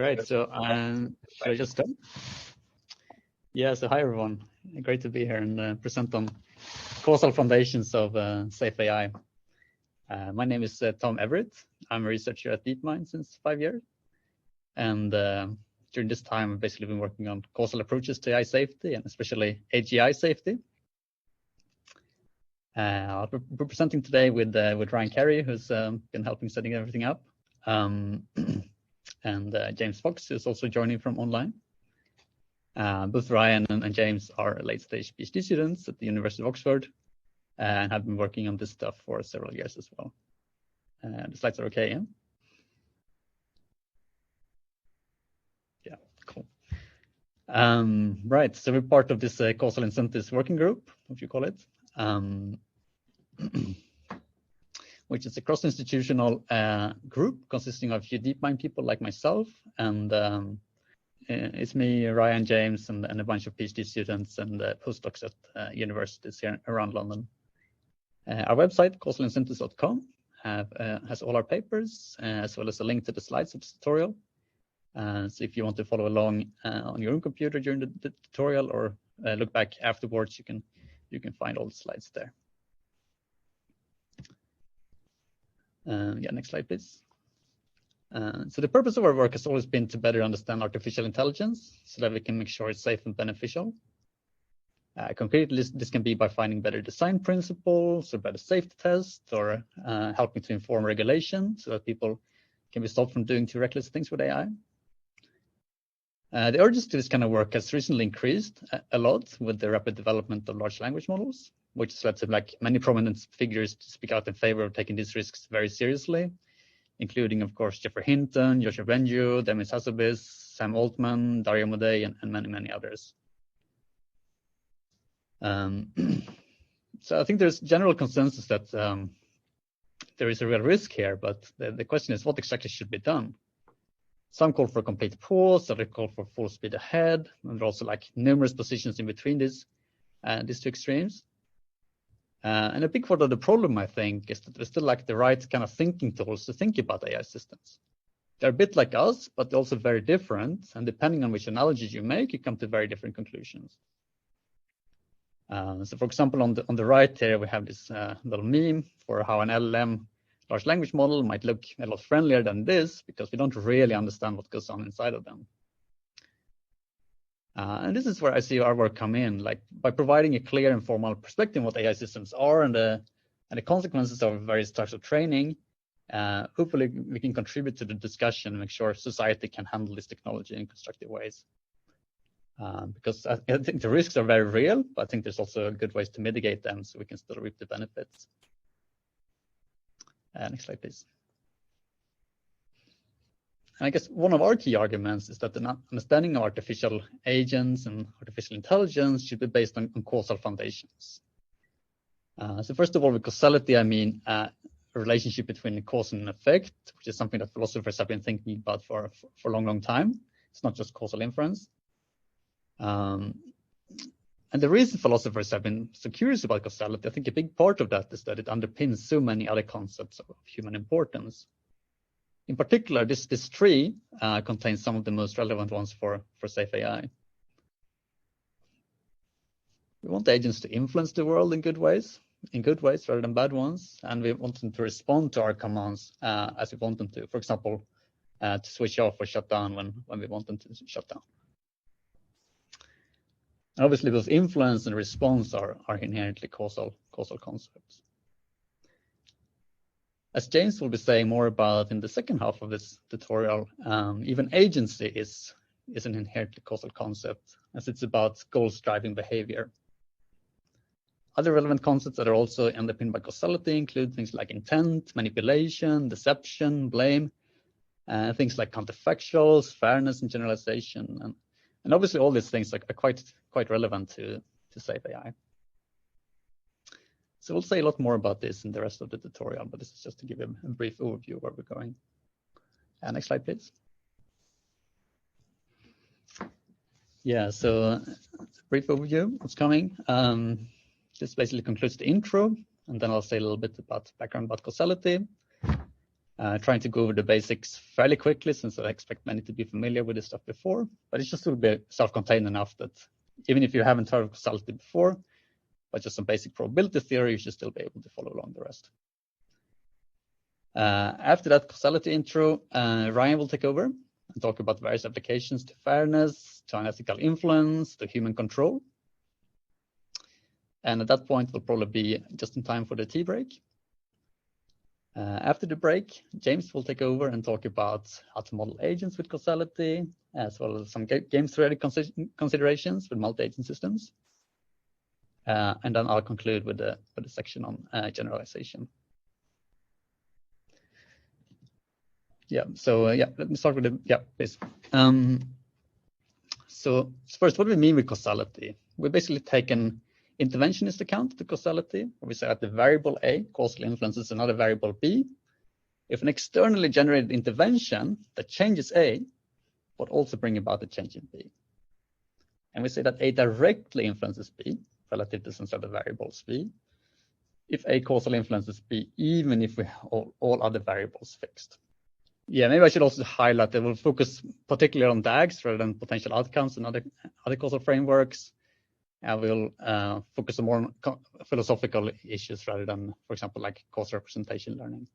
Great. So should I just start? Yeah. So hi everyone. Great to be here and present on causal foundations of safe AI. My name is Tom Everitt. I'm a researcher at DeepMind since 5 years, and during this time I've basically been working on causal approaches to AI safety and especially AGI safety. I'll be presenting today with Ryan Carey, who's been helping setting everything up. And James Fox, who's also joining from online. Both Ryan and James are late-stage PhD students at the University of Oxford and have been working on this stuff for several years as well. The slides are okay, yeah? Yeah, cool. Right, so we're part of this causal incentives working group, what you call it, which is a cross-institutional group consisting of a few DeepMind people like myself, and it's me, Ryan, James, and a bunch of PhD students and postdocs at universities here around London. Our website, causalincentives.com, has all our papers, as well as a link to the slides of this tutorial. So if you want to follow along on your own computer during the tutorial or look back afterwards, you can find all the slides there. Yeah, next slide, please. So the purpose of our work has always been to better understand artificial intelligence so that we can make sure it's safe and beneficial. Concretely, this can be by finding better design principles or better safety tests or helping to inform regulation so that people can be stopped from doing too reckless things with AI. The urgency to this kind of work has recently increased a lot with the rapid development of large language models, which has led to many prominent figures to speak out in favor of taking these risks very seriously, including, of course, Jeffrey Hinton, Joshua Bengio, Demis Hassabis, Sam Altman, Dario Amodei, and many, many others. So I think there's general consensus that there is a real risk here, but the question is what exactly should be done? Some call for a complete pause, others call for full speed ahead, and there are also numerous positions in between these two extremes. And a big part of the problem, I think, is that we still lack the right kind of thinking tools to think about AI systems. They're a bit like us, but they're also very different. And depending on which analogies you make, you come to very different conclusions. So, for example, on the right here, we have this little meme for how an LLM large language model might look a lot friendlier than this because we don't really understand what goes on inside of them. And this is where I see our work come in, by providing a clear and formal perspective on what AI systems are and the consequences of various types of training. Hopefully, we can contribute to the discussion and make sure society can handle this technology in constructive ways. Because I think the risks are very real, but I think there's also good ways to mitigate them so we can still reap the benefits. Next slide, please. And I guess one of our key arguments is that the understanding of artificial agents and artificial intelligence should be based on causal foundations. So first of all, with causality, I mean a relationship between a cause and an effect, which is something that philosophers have been thinking about for a long, long time. It's not just causal inference. And the reason philosophers have been so curious about causality, I think a big part of that is that it underpins so many other concepts of human importance. In particular, this tree contains some of the most relevant ones for safe AI. We want agents to influence the world in good ways rather than bad ones, and we want them to respond to our commands as we want them to. For example, to switch off or shut down when we want them to shut down. And obviously, those influence and response are inherently causal concepts. As James will be saying more about in the second half of this tutorial, even agency is an inherently causal concept, as it's about goals-driving behavior. Other relevant concepts that are also underpinned by causality include things like intent, manipulation, deception, blame, things like counterfactuals, fairness, and generalization. And obviously, all these things are quite relevant to safe AI. So we'll say a lot more about this in the rest of the tutorial, but this is just to give a brief overview of where we're going. Next slide, please. Yeah, so brief overview, what's coming. This basically concludes the intro, and then I'll say a little bit about background about causality. trying to go over the basics fairly quickly, since I expect many to be familiar with this stuff before, but it should still be self-contained enough that even if you haven't heard of causality before, but just some basic probability theory, you should still be able to follow along the rest. After that causality intro, Ryan will take over and talk about various applications to fairness, to unethical influence, to human control. And at that point, we'll probably be just in time for the tea break. After the break, James will take over and talk about how to model agents with causality, as well as some game theory considerations with multi-agent systems. And then I'll conclude with the section on generalization. Yeah, so let me start with please. So first, what do we mean with causality? We basically take an interventionist account to causality, where we say that the variable A causally influences another variable B if an externally generated intervention that changes A would also bring about a change in B. And we say that A directly influences B relative to some other variables B if A causally influences B, even if we have all other variables fixed. Yeah, maybe I should also highlight that we'll focus particularly on DAGs rather than potential outcomes and other causal frameworks. And we'll focus on more philosophical issues rather than, for example, like causal representation learning.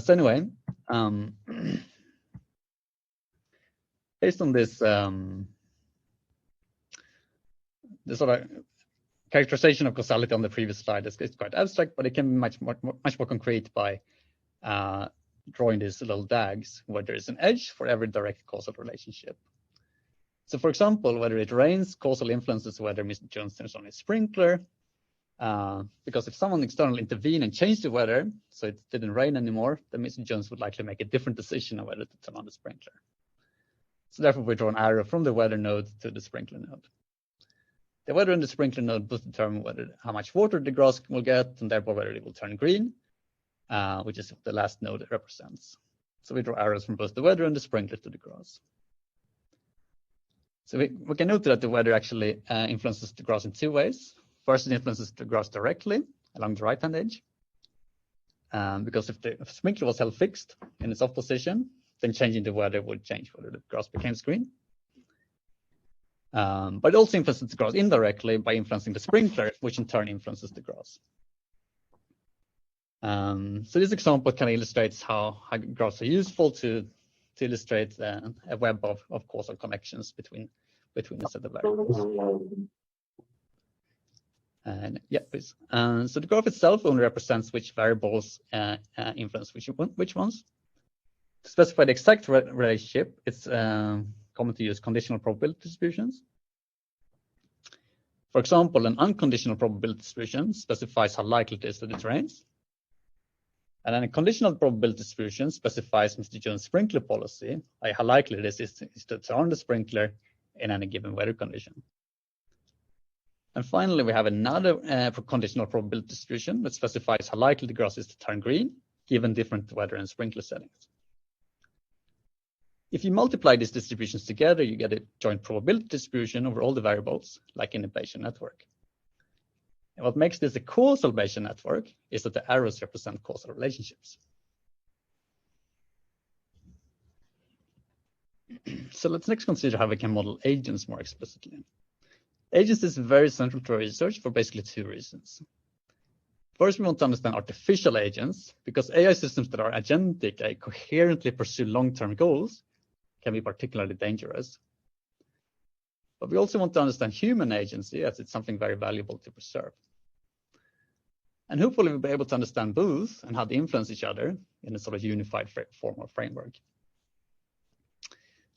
So anyway, based on this, the sort of characterization of causality on the previous slide is quite abstract, but it can be much more concrete by drawing these little DAGs where there is an edge for every direct causal relationship. So for example, whether it rains, causal influences whether Mr. Jones turns on his sprinkler, because if someone externally intervened and changed the weather so it didn't rain anymore, then Mr. Jones would likely make a different decision on whether to turn on the sprinkler. So therefore, we draw an arrow from the weather node to the sprinkler node. The weather and the sprinkler node both determine how much water the grass will get, and therefore whether it will turn green, which is what the last node represents. So we draw arrows from both the weather and the sprinkler to the grass. So we can note that the weather actually influences the grass in two ways. First, it influences the grass directly along the right-hand edge, because if the sprinkler was held fixed in its off position, then changing the weather would change whether the grass became green. But it also influences the grass indirectly by influencing the sprinkler, which in turn influences the grass. So this example kind of illustrates how graphs are useful to illustrate a web of causal connections between a set of variables. And yeah, please. So the graph itself only represents which variables influence which ones. To specify the exact relationship, it's common to use conditional probability distributions. For example, an unconditional probability distribution specifies how likely it is that it rains. And then a conditional probability distribution specifies Mr. Jones' sprinkler policy, like how likely it is to turn the sprinkler in any given weather condition. And finally, we have another conditional probability distribution that specifies how likely the grass is to turn green, given different weather and sprinkler settings. If you multiply these distributions together, you get a joint probability distribution over all the variables, like in a Bayesian network. And what makes this a causal Bayesian network is that the arrows represent causal relationships. So let's next consider how we can model agents more explicitly. Agents is very central to our research for basically two reasons. First, we want to understand artificial agents, because AI systems that are agentic and coherently pursue long-term goals can be particularly dangerous. But we also want to understand human agency, as it's something very valuable to preserve. And hopefully we'll be able to understand both and how they influence each other in a sort of unified form or framework.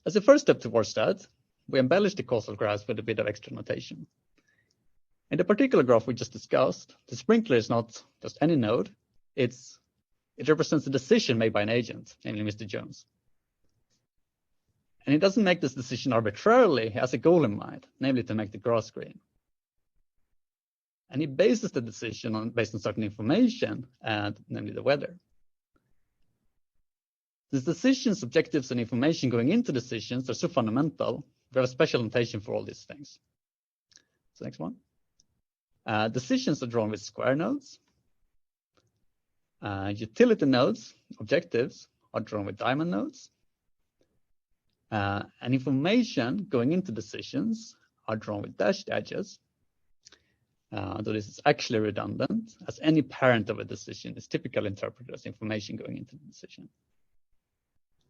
As a first step towards that, we embellish the causal graphs with a bit of extra notation. In the particular graph we just discussed, the sprinkler is not just any node. It represents a decision made by an agent, namely Mr. Jones. And he doesn't make this decision arbitrarily. He has a goal in mind, namely to make the grass green. And he bases the decision based on certain information, namely the weather. These decisions, objectives, and information going into decisions are so fundamental, we have a special notation for all these things. So next one. Decisions are drawn with square nodes. Utility nodes objectives are drawn with diamond nodes. And information going into decisions are drawn with dashed edges. Though this is actually redundant, as any parent of a decision is typically interpreted as information going into the decision.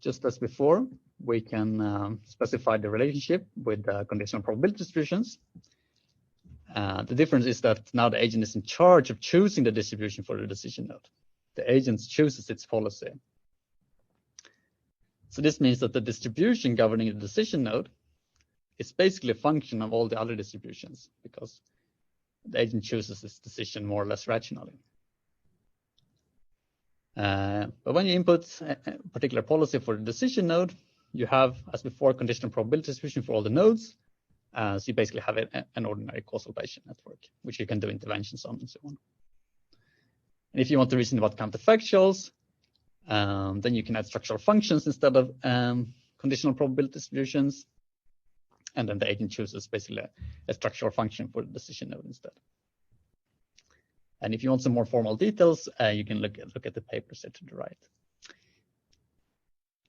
Just as before, we can specify the relationship with conditional probability distributions. The difference is that now the agent is in charge of choosing the distribution for the decision node. The agent chooses its policy. So this means that the distribution governing the decision node is basically a function of all the other distributions, because the agent chooses its decision more or less rationally. But when you input a particular policy for the decision node, you have, as before, conditional probability distribution for all the nodes. So you basically have an ordinary causal Bayesian network, which you can do interventions on and so on. And if you want to reason about counterfactuals, then you can add structural functions instead of conditional probability distributions. And then the agent chooses basically a structural function for the decision node instead. And if you want some more formal details, you can look at the papers here to the right.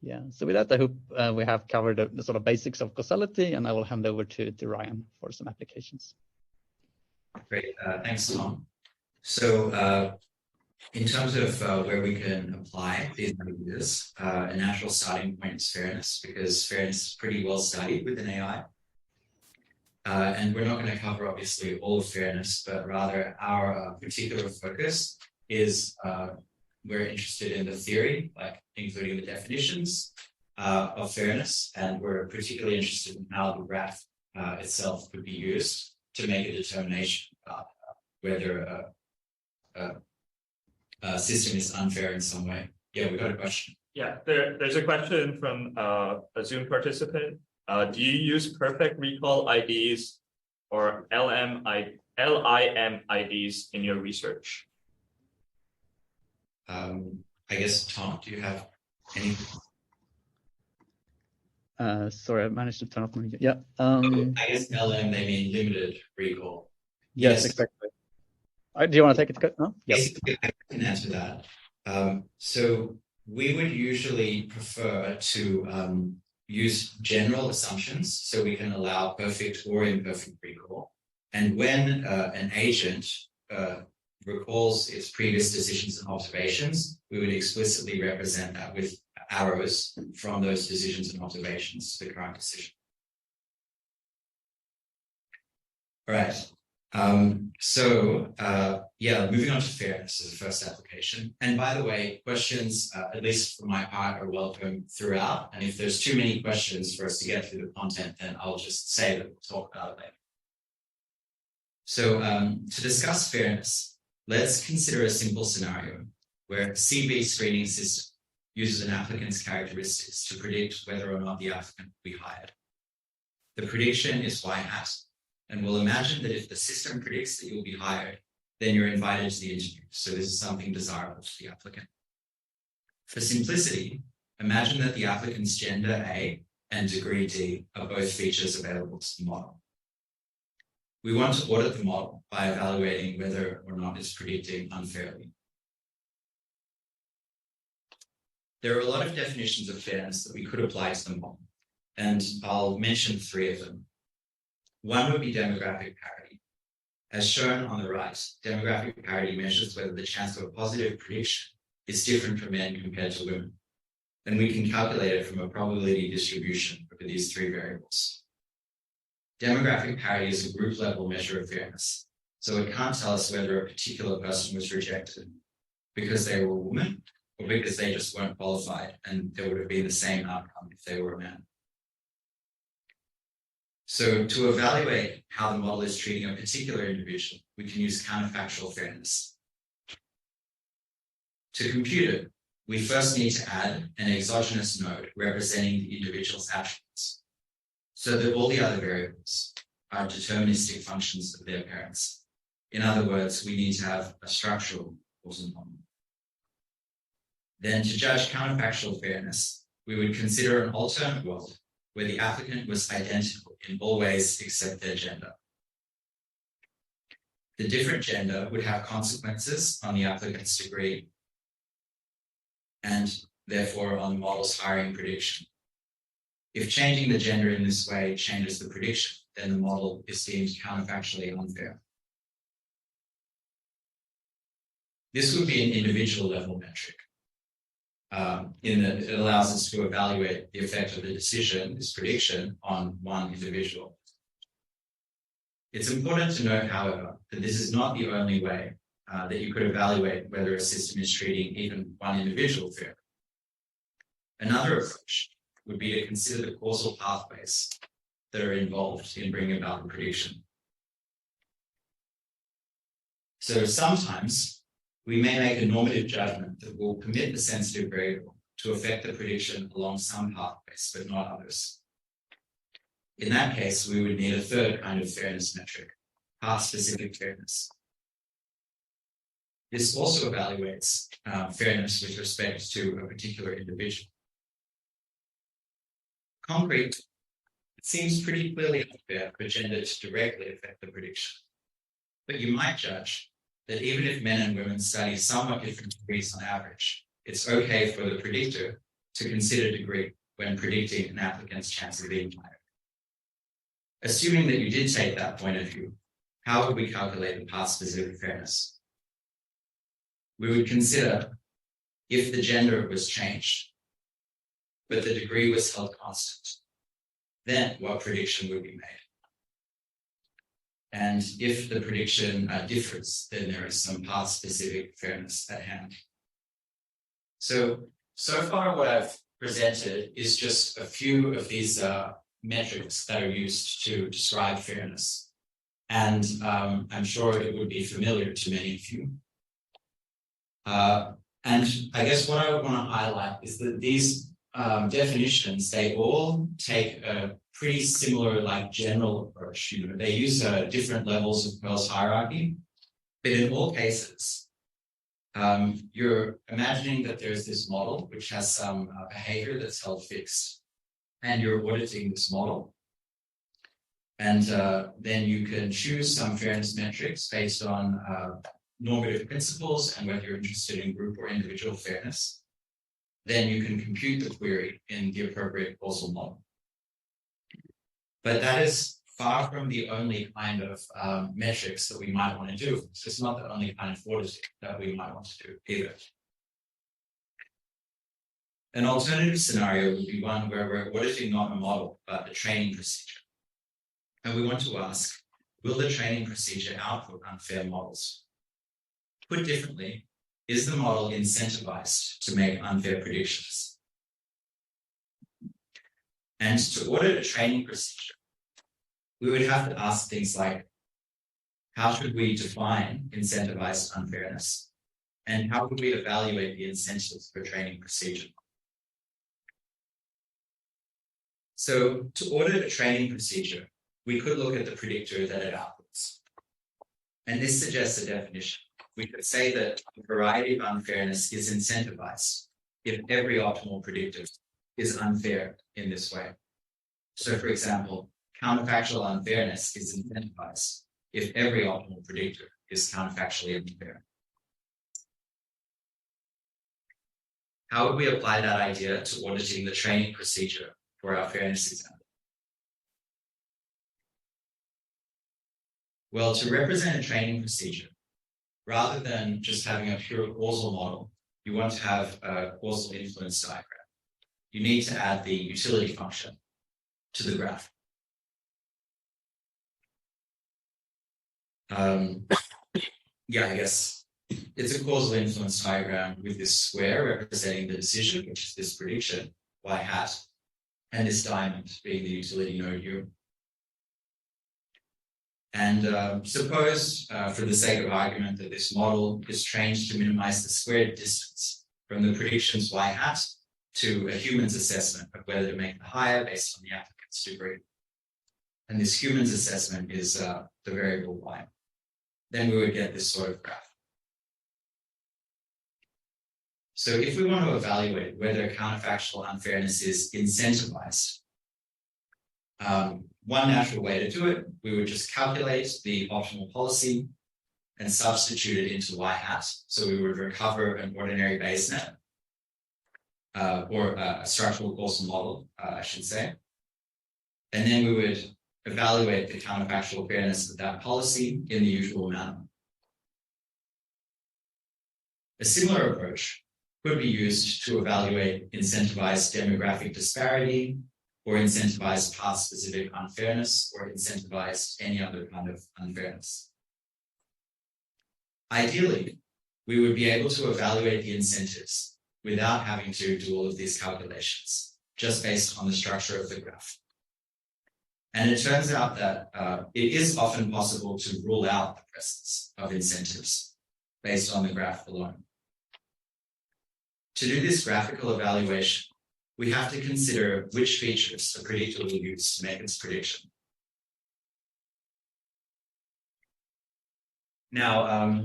Yeah, so with that, I hope we have covered the sort of basics of causality, and I will hand over to Ryan for some applications. Great, thanks, Tom. So in terms of where we can apply these ideas, a natural starting point is fairness, because fairness is pretty well studied within AI. And we're not going to cover, obviously, all of fairness, but rather our particular focus is we're interested in the theory, like including the definitions of fairness, and we're particularly interested in how the graph itself could be used to make a determination about whether a system is unfair in some way. Yeah, we got a question. Yeah, there's a question from a Zoom participant. Do you use perfect recall IDs or LIM IDs in your research? I guess, Tom, do you have anything? Sorry, I managed to turn off my... Yeah. I guess LM, they mean limited recall. Yes, exactly. Do you want to take it? No? Basically, I can answer that. So we would usually prefer to use general assumptions so we can allow perfect or imperfect recall. And when an agent recalls its previous decisions and observations, we would explicitly represent that with arrows from those decisions and observations to the current decision. All right. Yeah, moving on to fairness as a first application. And by the way, questions, at least for my part, are welcome throughout. And if there's too many questions for us to get through the content, then I'll just say that we'll talk about it later. So to discuss fairness, let's consider a simple scenario where a CV screening system uses an applicant's characteristics to predict whether or not the applicant will be hired. The prediction is Y hat. And we'll imagine that if the system predicts that you'll be hired, then you're invited to the interview. So this is something desirable to the applicant. For simplicity, imagine that the applicant's gender A and degree D are both features available to the model. We want to audit the model by evaluating whether or not it's predicting unfairly. There are a lot of definitions of fairness that we could apply to the model, and I'll mention 3 of them. One would be demographic parity. As shown on the right, demographic parity measures whether the chance of a positive prediction is different for men compared to women. And we can calculate it from a probability distribution over these 3 variables. Demographic parity is a group level measure of fairness. So it can't tell us whether a particular person was rejected because they were a woman or because they just weren't qualified and there would have been the same outcome if they were a man. So to evaluate how the model is treating a particular individual, we can use counterfactual fairness. To compute it, we first need to add an exogenous node representing the individual's attributes, so that all the other variables are deterministic functions of their parents. In other words, we need to have a structural causal model. Then to judge counterfactual fairness, we would consider an alternate world where the applicant was identical in all ways except their gender. The different gender would have consequences on the applicant's degree, and therefore on the model's hiring prediction. If changing the gender in this way changes the prediction, then the model is deemed counterfactually unfair. This would be an individual level metric, in that it allows us to evaluate the effect of the decision, this prediction, on one individual. It's important to note, however, that this is not the only way that you could evaluate whether a system is treating even one individual fairly. Another approach would be to consider the causal pathways that are involved in bringing about the prediction. So sometimes we may make a normative judgment that will permit the sensitive variable to affect the prediction along some pathways, but not others. In that case, we would need a third kind of fairness metric, path-specific fairness. This also evaluates fairness with respect to a particular individual. Concrete, it seems pretty clearly unfair for gender to directly affect the prediction. But you might judge that even if men and women study somewhat different degrees on average, it's okay for the predictor to consider degree when predicting an applicant's chance of being hired. Assuming that you did take that point of view, how would we calculate the path-specific fairness? We would consider if the gender was changed, but the degree was held constant, then what prediction would be made? And if the prediction differs, then there is some path-specific fairness at hand. So far what I've presented is just a few of these metrics that are used to describe fairness. And I'm sure it would be familiar to many of you. And I guess what I would want to highlight is that these definitions, they all take a pretty similar, like, general approach. You know, they use different levels of Pearl's hierarchy, but in all cases, you're imagining that there's this model which has some behavior that's held fixed, and you're auditing this model. And then you can choose some fairness metrics based on normative principles and whether you're interested in group or individual fairness. Then you can compute the query in the appropriate causal model. But that is far from the only kind of metrics that we might want to do. It's not the only kind of auditing that we might want to do either. An alternative scenario would be one where we're auditing not a model, but the training procedure. And we want to ask, will the training procedure output unfair models? Put differently, is the model incentivized to make unfair predictions? And to audit a training procedure, we would have to ask things like, how should we define incentivized unfairness? And how would we evaluate the incentives for training procedure? So to audit a training procedure, we could look at the predictor that it outputs. And this suggests a definition. We could say that a variety of unfairness is incentivized if every optimal predictor is unfair in this way. So for example, counterfactual unfairness is incentivized if every optimal predictor is counterfactually unfair. How would we apply that idea to auditing the training procedure for our fairness example? Well, to represent a training procedure, rather than just having a pure causal model, you want to have a causal influence diagram. You need to add the utility function to the graph. Yeah, I guess it's a causal influence diagram with this square representing the decision, which is this prediction, y hat, and this diamond being the utility node u. And suppose, for the sake of argument, that this model is trained to minimize the squared distance from the predictions y hat to a human's assessment of whether to make the hire based on the applicant's degree. And this human's assessment is the variable y. Then we would get this sort of graph. So if we want to evaluate whether counterfactual unfairness is incentivized, one natural way to do it, we would just calculate the optimal policy and substitute it into y hat. So we would recover an ordinary base net. or a structural causal model, I should say. And then we would evaluate the counterfactual fairness of that policy in the usual manner. A similar approach could be used to evaluate incentivized demographic disparity, or incentivized path-specific unfairness, or incentivized any other kind of unfairness. Ideally, we would be able to evaluate the incentives without having to do all of these calculations, just based on the structure of the graph. And it turns out that it is often possible to rule out the presence of incentives based on the graph alone. To do this graphical evaluation, we have to consider which features a predictor will use to make its prediction. Now,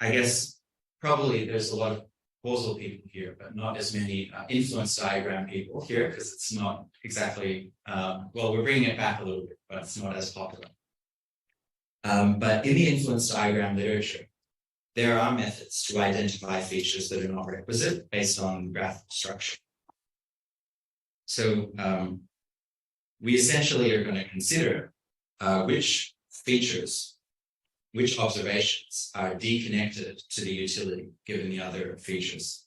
I guess probably there's a lot of causal people here, but not as many influence diagram people here, because it's not exactly, well, we're bringing it back a little bit, but it's not as popular. But in the influence diagram literature, there are methods to identify features that are not requisite based on graphical structure. So we essentially are going to consider which features, which observations are deconnected to the utility given the other features.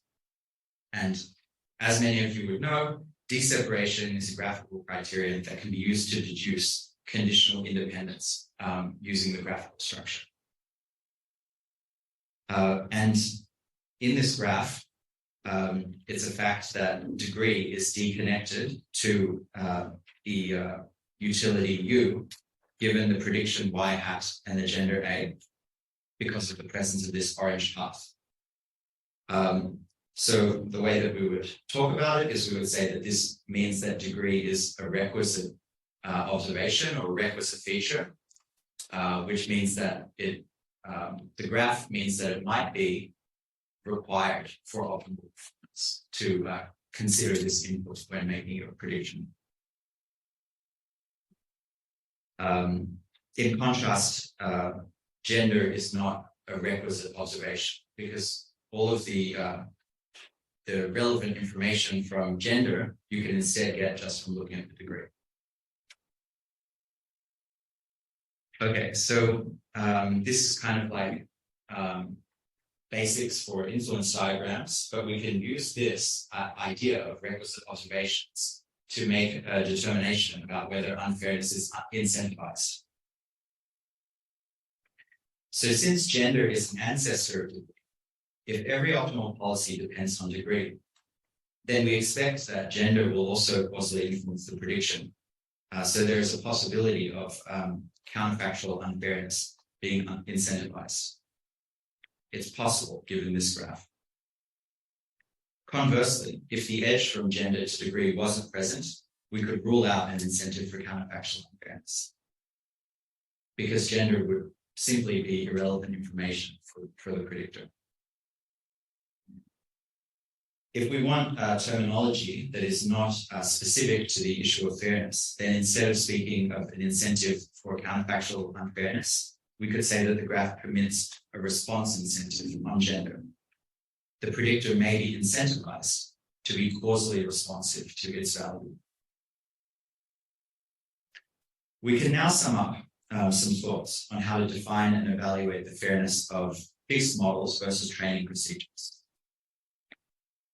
And as many of you would know, deseparation is a graphical criterion that can be used to deduce conditional independence using the graphical structure. And in this graph, it's a fact that degree is deconnected to the utility U, given the prediction Y hat and the gender A, because of the presence of this orange path. So the way that we would talk about it is we would say that this means that degree is a requisite observation or requisite feature, which means that it the graph means that it might be required for optimal performance to consider this input when making your prediction. In contrast, gender is not a requisite observation because all of the relevant information from gender you can instead get just from looking at the degree. Okay, so this is kind of like basics for influence diagrams, but we can use this idea of requisite observations to make a determination about whether unfairness is incentivized. So since gender is an ancestor of degree, if every optimal policy depends on degree, then we expect that gender will also causally influence the prediction. So there is a possibility of counterfactual unfairness being incentivized. It's possible given this graph. Conversely, if the edge from gender to degree wasn't present, we could rule out an incentive for counterfactual unfairness, because gender would simply be irrelevant information for the predictor. If we want terminology that is not specific to the issue of fairness, then instead of speaking of an incentive for counterfactual unfairness, we could say that the graph permits a response incentive on gender. The predictor may be incentivized to be causally responsive to its value. We can now sum up some thoughts on how to define and evaluate the fairness of fixed models versus training procedures.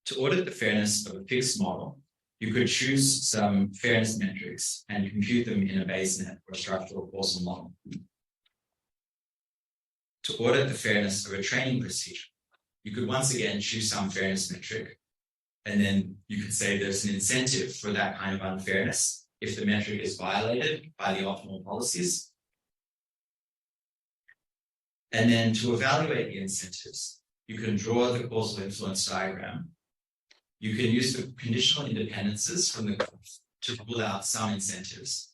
To audit the fairness of a fixed model, you could choose some fairness metrics and compute them in a BaseNet or structural causal model. To audit the fairness of a training procedure, you could once again choose some fairness metric, and then you could say there's an incentive for that kind of unfairness if the metric is violated by the optimal policies. And then to evaluate the incentives, you can draw the causal influence diagram. You can use the conditional independences from the graph to rule out some incentives.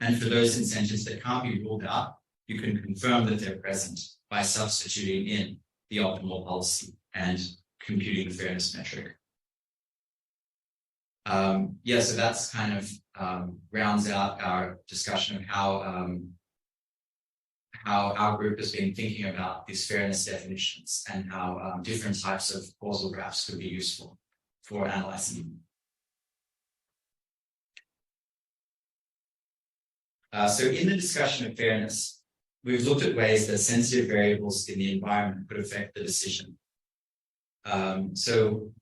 And for those incentives that can't be ruled out, you can confirm that they're present by substituting in the optimal policy and computing the fairness metric. So that's kind of rounds out our discussion of how our group has been thinking about these fairness definitions and how different types of causal graphs could be useful. for analyzing. So in the discussion of fairness, we've looked at ways that sensitive variables in the environment could affect the decision. So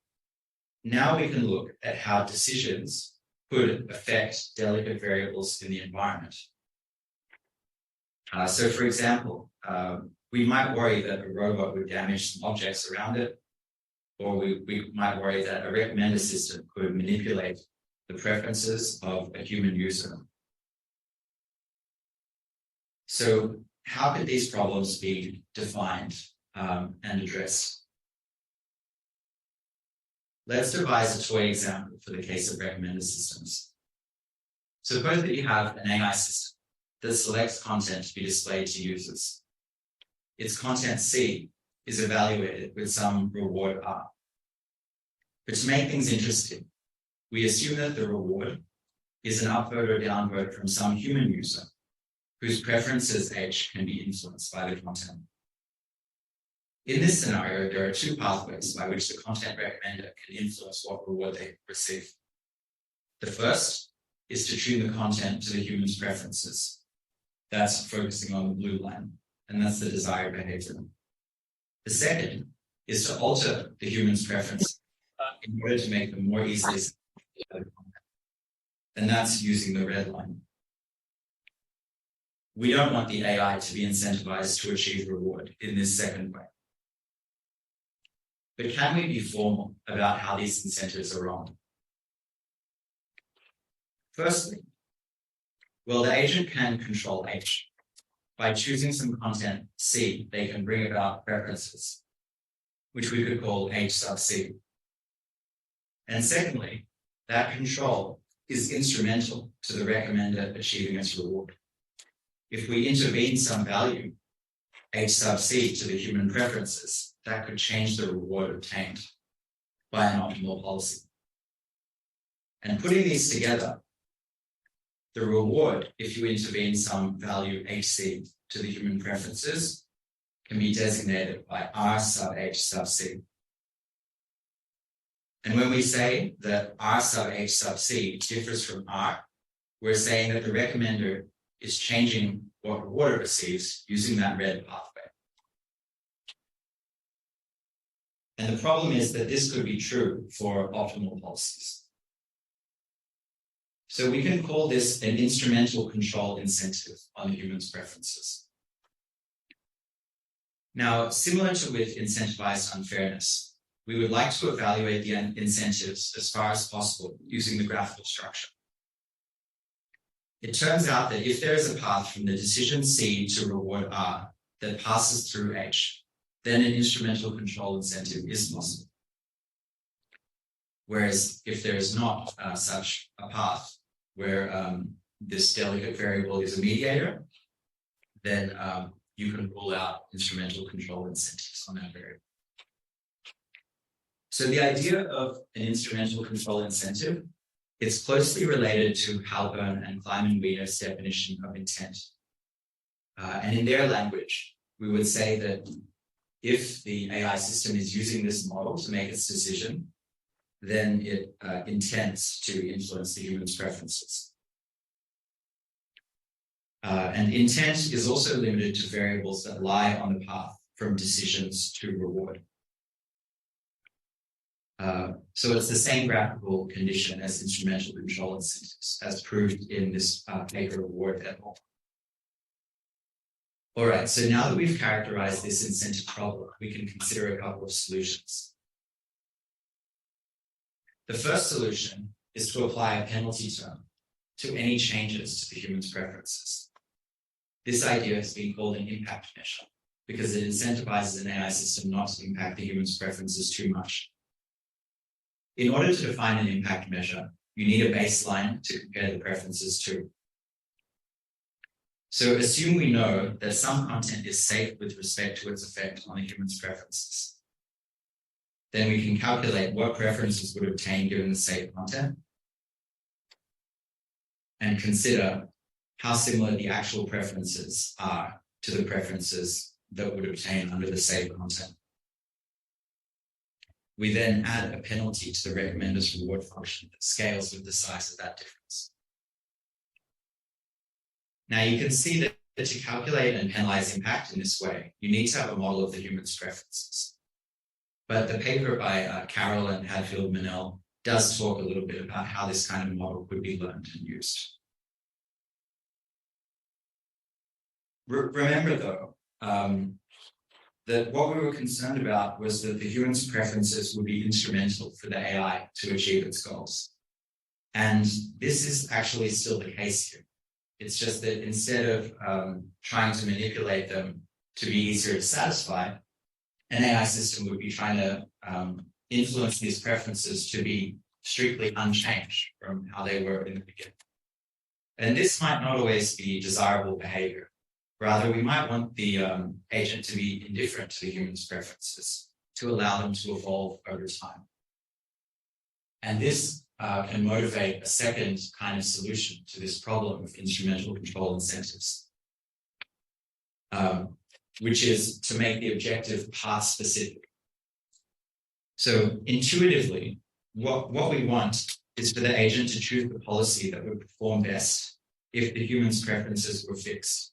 now we can look at how decisions could affect delicate variables in the environment. So for example, we might worry that a robot would damage some objects around it, or we might worry that a recommender system could manipulate the preferences of a human user. So how could these problems be defined and addressed? Let's devise a toy example for the case of recommender systems. Suppose that you have an AI system that selects content to be displayed to users. Its content C is evaluated with some reward R. But to make things interesting, we assume that the reward is an upvote or downvote from some human user whose preferences H can be influenced by the content. In this scenario, there are two pathways by which the content recommender can influence what reward they receive. The first is to tune the content to the human's preferences. That's focusing on the blue line, and that's the desired behavior. The second is to alter the human's preference in order to make them more easily content, and that's using the red line. We don't want the AI to be incentivized to achieve reward in this second way. But can we be formal about how these incentives are wrong? Firstly, well, the agent can control H. By choosing some content C, they can bring about preferences, which we could call H sub C. And secondly, that control is instrumental to the recommender achieving its reward. If we intervene some value, H sub C, to the human preferences, that could change the reward obtained by an optimal policy. And putting these together, the reward, if you intervene some value HC to the human preferences, can be designated by R sub H sub C. And when we say that R sub H sub C differs from R, we're saying that the recommender is changing what reward it receives using that red pathway. And the problem is that this could be true for optimal policies. So we can call this an instrumental control incentive on the human's preferences. Now, similar to with incentivized unfairness, we would like to evaluate the incentives as far as possible using the graphical structure. It turns out that if there is a path from the decision C to reward R that passes through H, then an instrumental control incentive is possible. Whereas if there is not such a path where this delicate variable is a mediator, then you can rule out instrumental control incentives on that variable. So the idea of an instrumental control incentive, it's closely related to Halpern and Kleiman-Wiener's definition of intent. And in their language, we would say that if the AI system is using this model to make its decision, then it intends to influence the human's preferences. And intent is also limited to variables that lie on the path from decisions to reward. So it's the same graphical condition as instrumental control incentives, as proved in this paper of Ward et al. All right, so now that we've characterized this incentive problem, we can consider a couple of solutions. The first solution is to apply a penalty term to any changes to the human's preferences. This idea has been called an impact measure because it incentivizes an AI system not to impact the human's preferences too much. In order to define an impact measure, you need a baseline to compare the preferences to. So assume we know that some content is safe with respect to its effect on the human's preferences. Then we can calculate what preferences would obtain given the safe content and consider how similar the actual preferences are to the preferences that would obtain under the safe content. we then add a penalty to the recommenders reward function that scales with the size of that difference. Now you can see that to calculate and penalize impact in this way, you need to have a model of the human's preferences. But the paper by Carroll and Hadfield-Manel does talk a little bit about how this kind of model could be learned and used. Remember though, that what we were concerned about was that the human's preferences would be instrumental for the AI to achieve its goals. And this is actually still the case here. It's just that instead of trying to manipulate them to be easier to satisfy, an AI system would be trying to influence these preferences to be strictly unchanged from how they were in the beginning. And this might not always be desirable behavior. Rather, we might want the agent to be indifferent to the human's preferences, to allow them to evolve over time. And this can motivate a second kind of solution to this problem of instrumental control incentives, which is to make the objective path-specific. So intuitively, what we want is for the agent to choose the policy that would perform best if the human's preferences were fixed.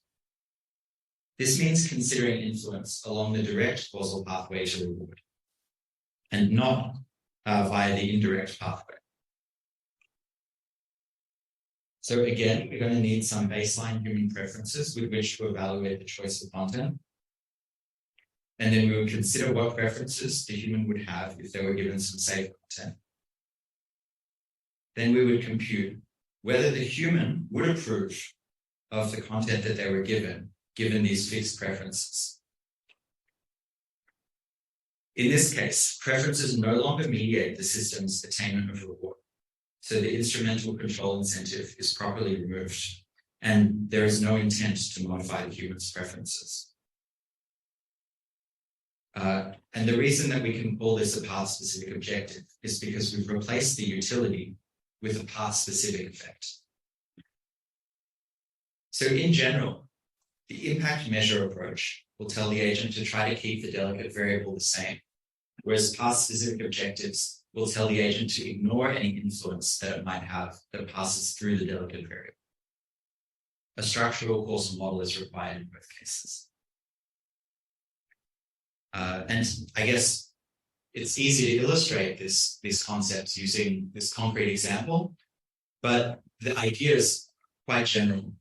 This means considering influence along the direct causal pathway to reward, and not via the indirect pathway. So again, we're going to need some baseline human preferences with which to evaluate the choice of content. And then we would consider what preferences the human would have if they were given some safe content. Then we would compute whether the human would approve of the content that they were given these fixed preferences. In this case, preferences no longer mediate the system's attainment of reward. So the instrumental control incentive is properly removed, and there is no intent to modify the human's preferences. And the reason that we can call this a path-specific objective is because we've replaced the utility with a path-specific effect. So in general, the impact measure approach will tell the agent to try to keep the delegate variable the same, whereas path-specific objectives will tell the agent to ignore any influence that it might have that passes through the delegate variable. A structural causal model is required in both cases. And I guess it's easy to illustrate these concepts using this concrete example, but the idea is quite general.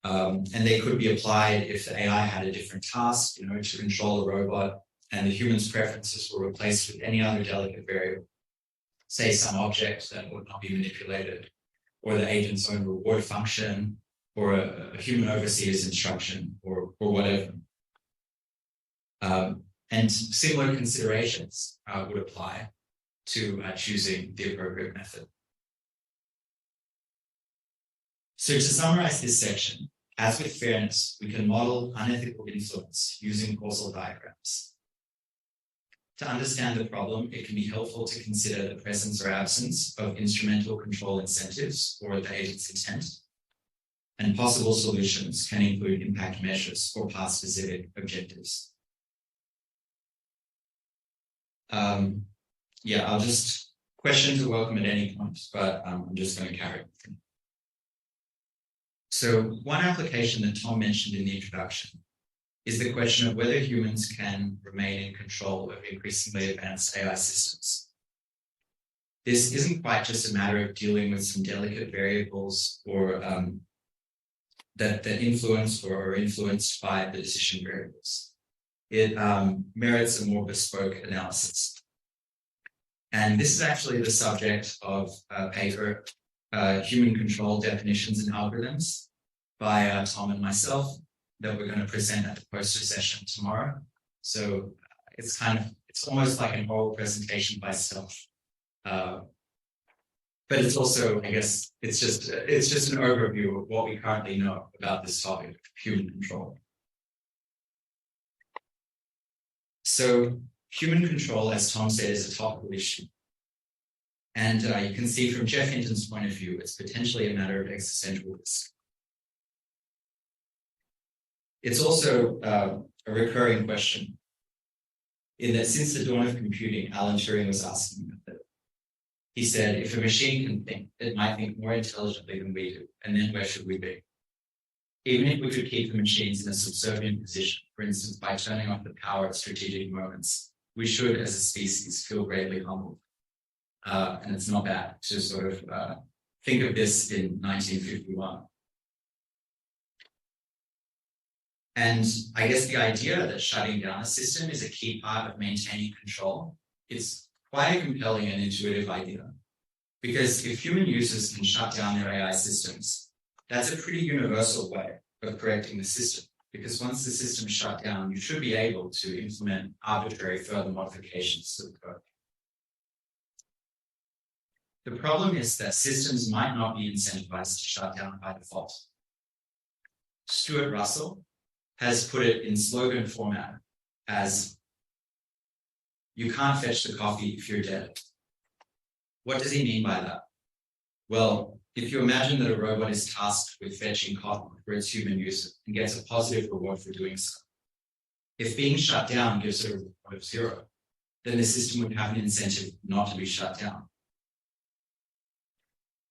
And they could be applied if the AI had a different task, to control a robot, and the human's preferences were replaced with any other delegate variable, say some object that would not be manipulated, or the agent's own reward function, or a human overseer's instruction, or whatever. And similar considerations would apply to choosing the appropriate method. So to summarize this section, as with fairness, we can model unethical influence using causal diagrams. To understand the problem, it can be helpful to consider the presence or absence of instrumental control incentives or the agent's intent. And possible solutions can include impact measures or path-specific objectives. I'll just questions are welcome at any point, but I'm just going to carry on. So one application that Tom mentioned in the introduction is the question of whether humans can remain in control of increasingly advanced AI systems. This isn't quite just a matter of dealing with some delicate variables or that influence or are influenced by the decision variables. It merits a more bespoke analysis. And this is actually the subject of a paper, Human Control Definitions and Algorithms, by Tom and myself, that we're going to present at the poster session tomorrow. So it's almost like an oral presentation by itself. But it's also, I guess, it's just an overview of what we currently know about this topic of human control. So human control, as Tom said, is a topical issue. And you can see from Jeff Hinton's point of view, it's potentially a matter of existential risk. It's also a recurring question. in that since the dawn of computing, Alan Turing was asking about it. He said, if a machine can think, it might think more intelligently than we do, and then where should we be? Even if we could keep the machines in a subservient position, for instance, by turning off the power at strategic moments, we should, as a species, feel greatly humbled. And it's not bad to sort of think of this in 1951. And I guess the idea that shutting down a system is a key part of maintaining control is quite a compelling and intuitive idea. Because if human users can shut down their AI systems, that's a pretty universal way of correcting the system. Because once the system is shut down, you should be able to implement arbitrary further modifications to the code. The problem is that systems might not be incentivized to shut down by default. Stuart Russell has put it in slogan format as, you can't fetch the coffee if you're dead. What does he mean by that? Well, if you imagine that a robot is tasked with fetching coffee for its human user and gets a positive reward for doing so, if being shut down gives it a reward of 0, then the system would have an incentive not to be shut down.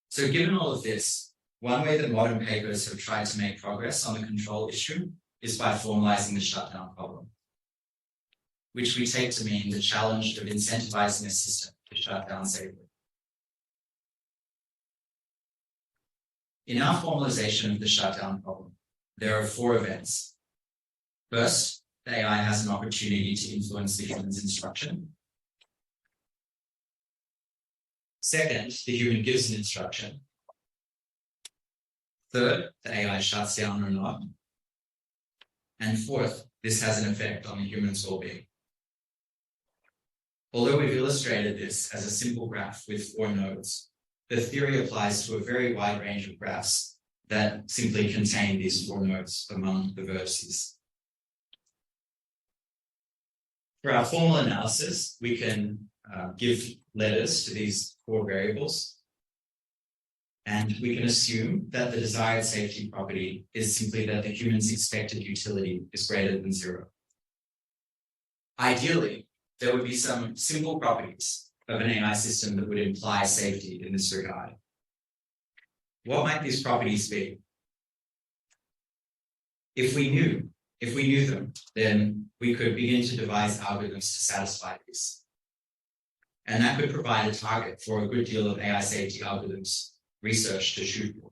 So given all of this, one way that modern papers have tried to make progress on the control issue is by formalizing the shutdown problem, which we take to mean the challenge of incentivizing a system to shut down safely. In our formalization of the shutdown problem, there are 4 events. First, the AI has an opportunity to influence the human's instruction. Second, the human gives an instruction. Third, the AI shuts down or not. And fourth, this has an effect on the human's well-being. Although we've illustrated this as a simple graph with 4 nodes, the theory applies to a very wide range of graphs that simply contain these 4 nodes among the vertices. For our formal analysis, we can give letters to these 4 variables, and we can assume that the desired safety property is simply that the human's expected utility is greater than 0. Ideally, there would be some simple properties of an AI system that would imply safety in this regard. What might these properties be? If we knew them, then we could begin to devise algorithms to satisfy these. And that could provide a target for a good deal of AI safety algorithms research to shoot for.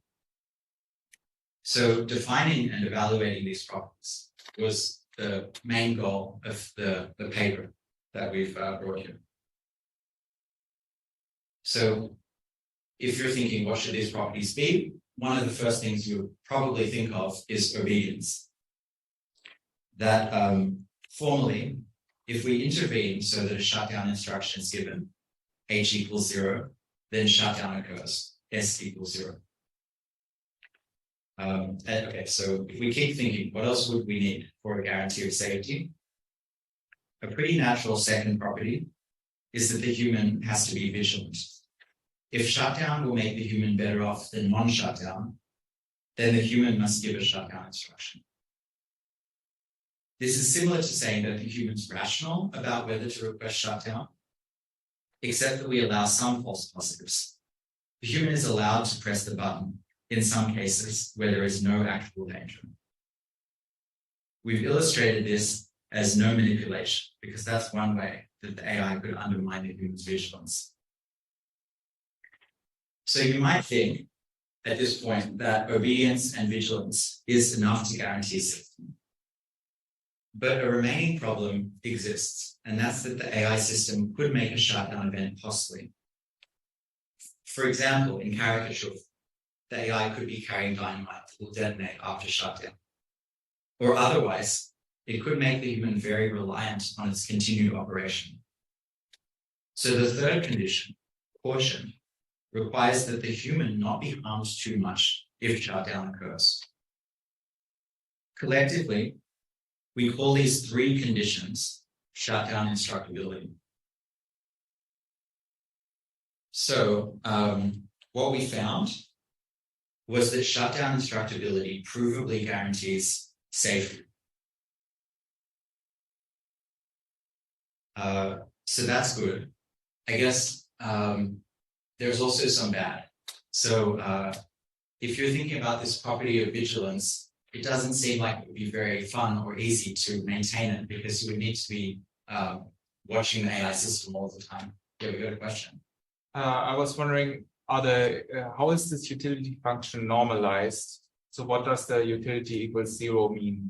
So defining and evaluating these properties was the main goal of the paper that we've brought here. So if you're thinking, what should these properties be? One of the first things you would probably think of is obedience. That formally, if we intervene so that a shutdown instruction is given, H equals 0, then shutdown occurs, S equals 0. Okay, so if we keep thinking, what else would we need for a guarantee of safety? A pretty natural second property is that the human has to be vigilant. If shutdown will make the human better off than non-shutdown, then the human must give a shutdown instruction. This is similar to saying that the human's rational about whether to request shutdown, except that we allow some false positives. The human is allowed to press the button in some cases where there is no actual danger. We've illustrated this as no manipulation, because that's one way that the AI could undermine the human's vigilance. So you might think at this point that obedience and vigilance is enough to guarantee safety. But a remaining problem exists, and that's that the AI system could make a shutdown event costly. For example, in caricature, the AI could be carrying dynamite that will detonate after shutdown. Or otherwise, it could make the human very reliant on its continued operation. So the third condition, caution, requires that the human not be harmed too much if shutdown occurs. Collectively, we call these 3 conditions shutdown instructability. So what we found was that shutdown instructability provably guarantees safety. So that's good. I guess there's also some bad. So if you're thinking about this property of vigilance, it doesn't seem like it would be very fun or easy to maintain it because you would need to be watching the AI system all the time. Yeah, we got a question. I was wondering, how is this utility function normalized? So what does the utility equals 0 mean?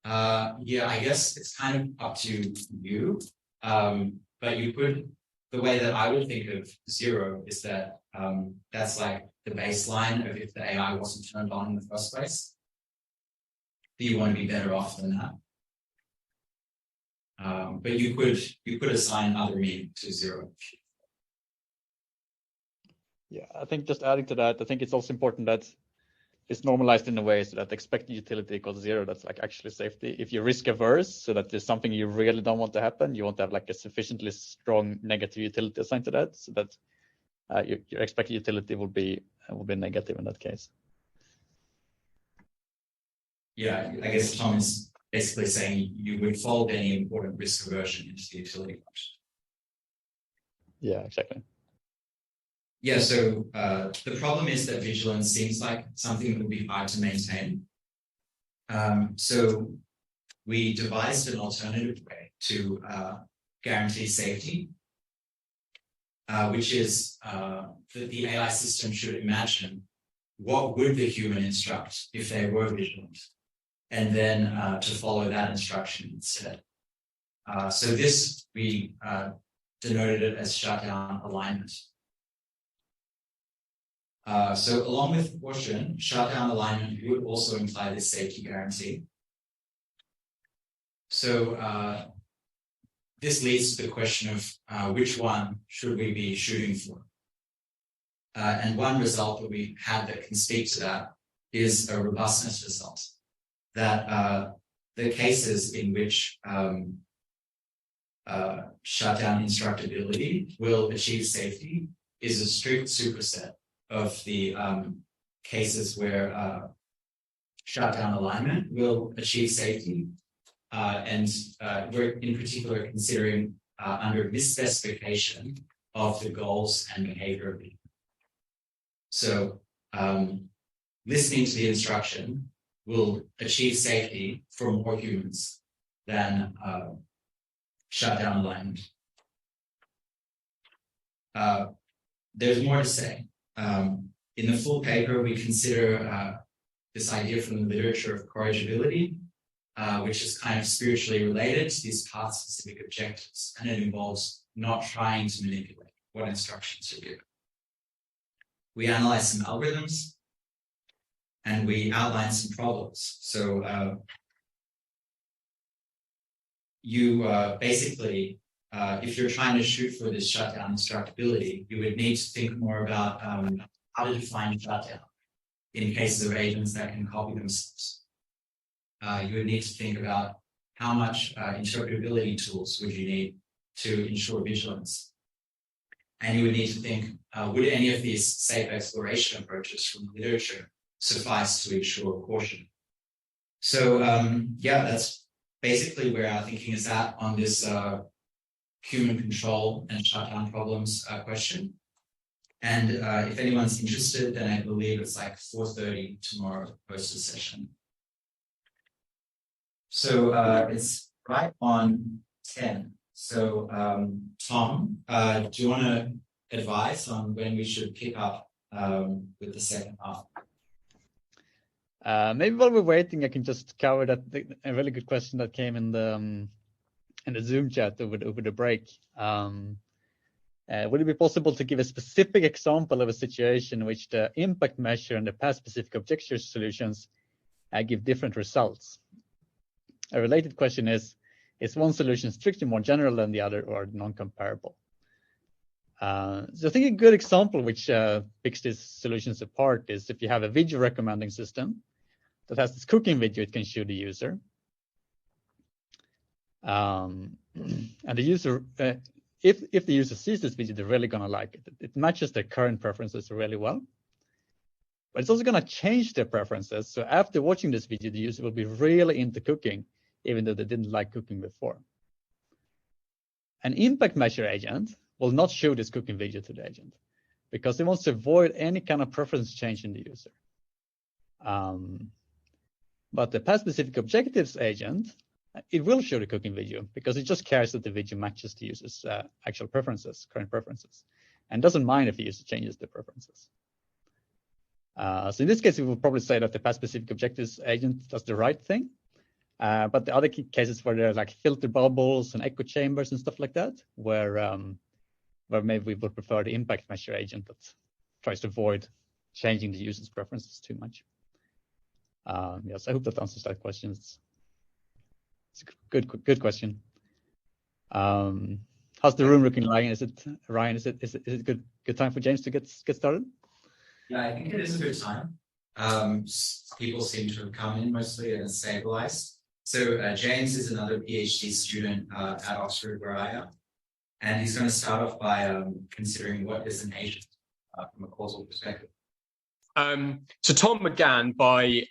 Yeah, I guess it's kind of up to you. But you could, the way that I would think of 0 is that that's like the baseline of if the AI wasn't turned on in the first place. You want to be better off than that. But you could assign other meaning to 0. Yeah, I think just adding to that, I think it's also important that it's normalized in a way so that expected utility equals 0. That's like actually safety. If you're risk averse, so that there's something you really don't want to happen, you want to have like a sufficiently strong negative utility assigned to that, so that your expected utility will be negative in that case. Yeah, I guess Tom is basically saying you would fold any important risk aversion into the utility function. Yeah, exactly. Yeah, so the problem is that vigilance seems like something that would be hard to maintain. So we devised an alternative way to guarantee safety, which is that the AI system should imagine what would the human instruct if they were vigilant, and then to follow that instruction instead. So this, we denoted it as shutdown alignment. So along with caution, shutdown alignment would also imply this safety guarantee. So this leads to the question of which one should we be shooting for? And one result that we had that can speak to that is a robustness result, that the cases in which shutdown instructability will achieve safety is a strict superset of the cases where shutdown alignment will achieve safety. And we're in particular considering under misspecification of the goals and behavior of it. So listening to the instruction will achieve safety for more humans than shutdown alignment. There's more to say. In the full paper, we consider this idea from the literature of corrigibility, which is kind of spiritually related to these path-specific objectives, and it involves not trying to manipulate what instructions are given. We analyze some algorithms, and we outline some problems. So you basically, if you're trying to shoot for this shutdown instructability, you would need to think more about how to define shutdown in cases of agents that can copy themselves. You would need to think about how much interpretability tools would you need to ensure vigilance. And you would need to think, would any of these safe exploration approaches from the literature suffice to ensure caution? So yeah, that's basically where our thinking is at on this human control and shutdown problems question. And if anyone's interested, then I believe it's like 4:30 tomorrow, poster session. So it's right on 10. So Tom, do you want to advise on when we should pick up with the second half? Maybe while we're waiting, I can just cover that a really good question that came in the Zoom chat over the break. Would it be possible to give a specific example of a situation in which the impact measure and the path-specific objective solutions give different results? A related question is one solution strictly more general than the other or non-comparable? So I think a good example which picks these solutions apart is if you have a video recommending system that has this cooking video it can show the user. And the user, if the user sees this video, they're really going to like it. It matches their current preferences really well. But it's also going to change their preferences. So after watching this video, the user will be really into cooking, even though they didn't like cooking before. an impact measure agent will not show this cooking video to the agent because it wants to avoid any kind of preference change in the user. But the path-specific objectives agent, it will show the cooking video because it just cares that the video matches the user's actual preferences, current preferences, and doesn't mind if the user changes the preferences. So in this case, we will probably say that the path-specific objectives agent does the right thing. But the other cases where there are like filter bubbles and echo chambers and stuff like that, where maybe we would prefer the impact measure agent that tries to avoid changing the user's preferences too much. Yes, I hope that answers that question. It's a good question. How's the room looking like? Is it Ryan? Is it good time for James to get started? Yeah, I think it is a good time. People seem to have come in mostly and stabilized. So James is another PhD student at Oxford, where I am, and he's going to start off by considering what is an agent from a causal perspective. So Tom began by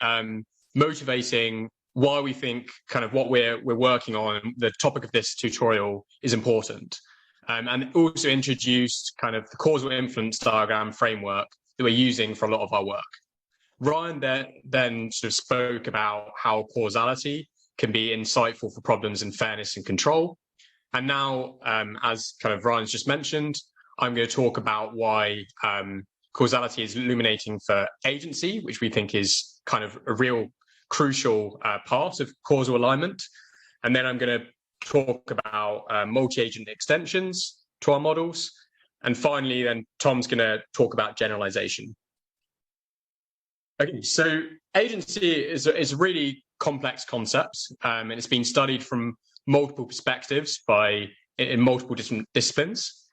motivating why we think kind of what we're working on, the topic of this tutorial, is important, and also introduced kind of the causal influence diagram framework that we're using for a lot of our work. Ryan then sort of spoke about how causality can be insightful for problems in fairness and control. And now, as kind of Ryan's just mentioned, I'm going to talk about why causality is illuminating for agency, which we think is kind of a real crucial part of causal alignment. And then I'm going to talk about multi-agent extensions to our models. And finally, then Tom's going to talk about generalization. Okay, so agency is a really complex concept, and it's been studied from multiple perspectives in multiple different disciplines.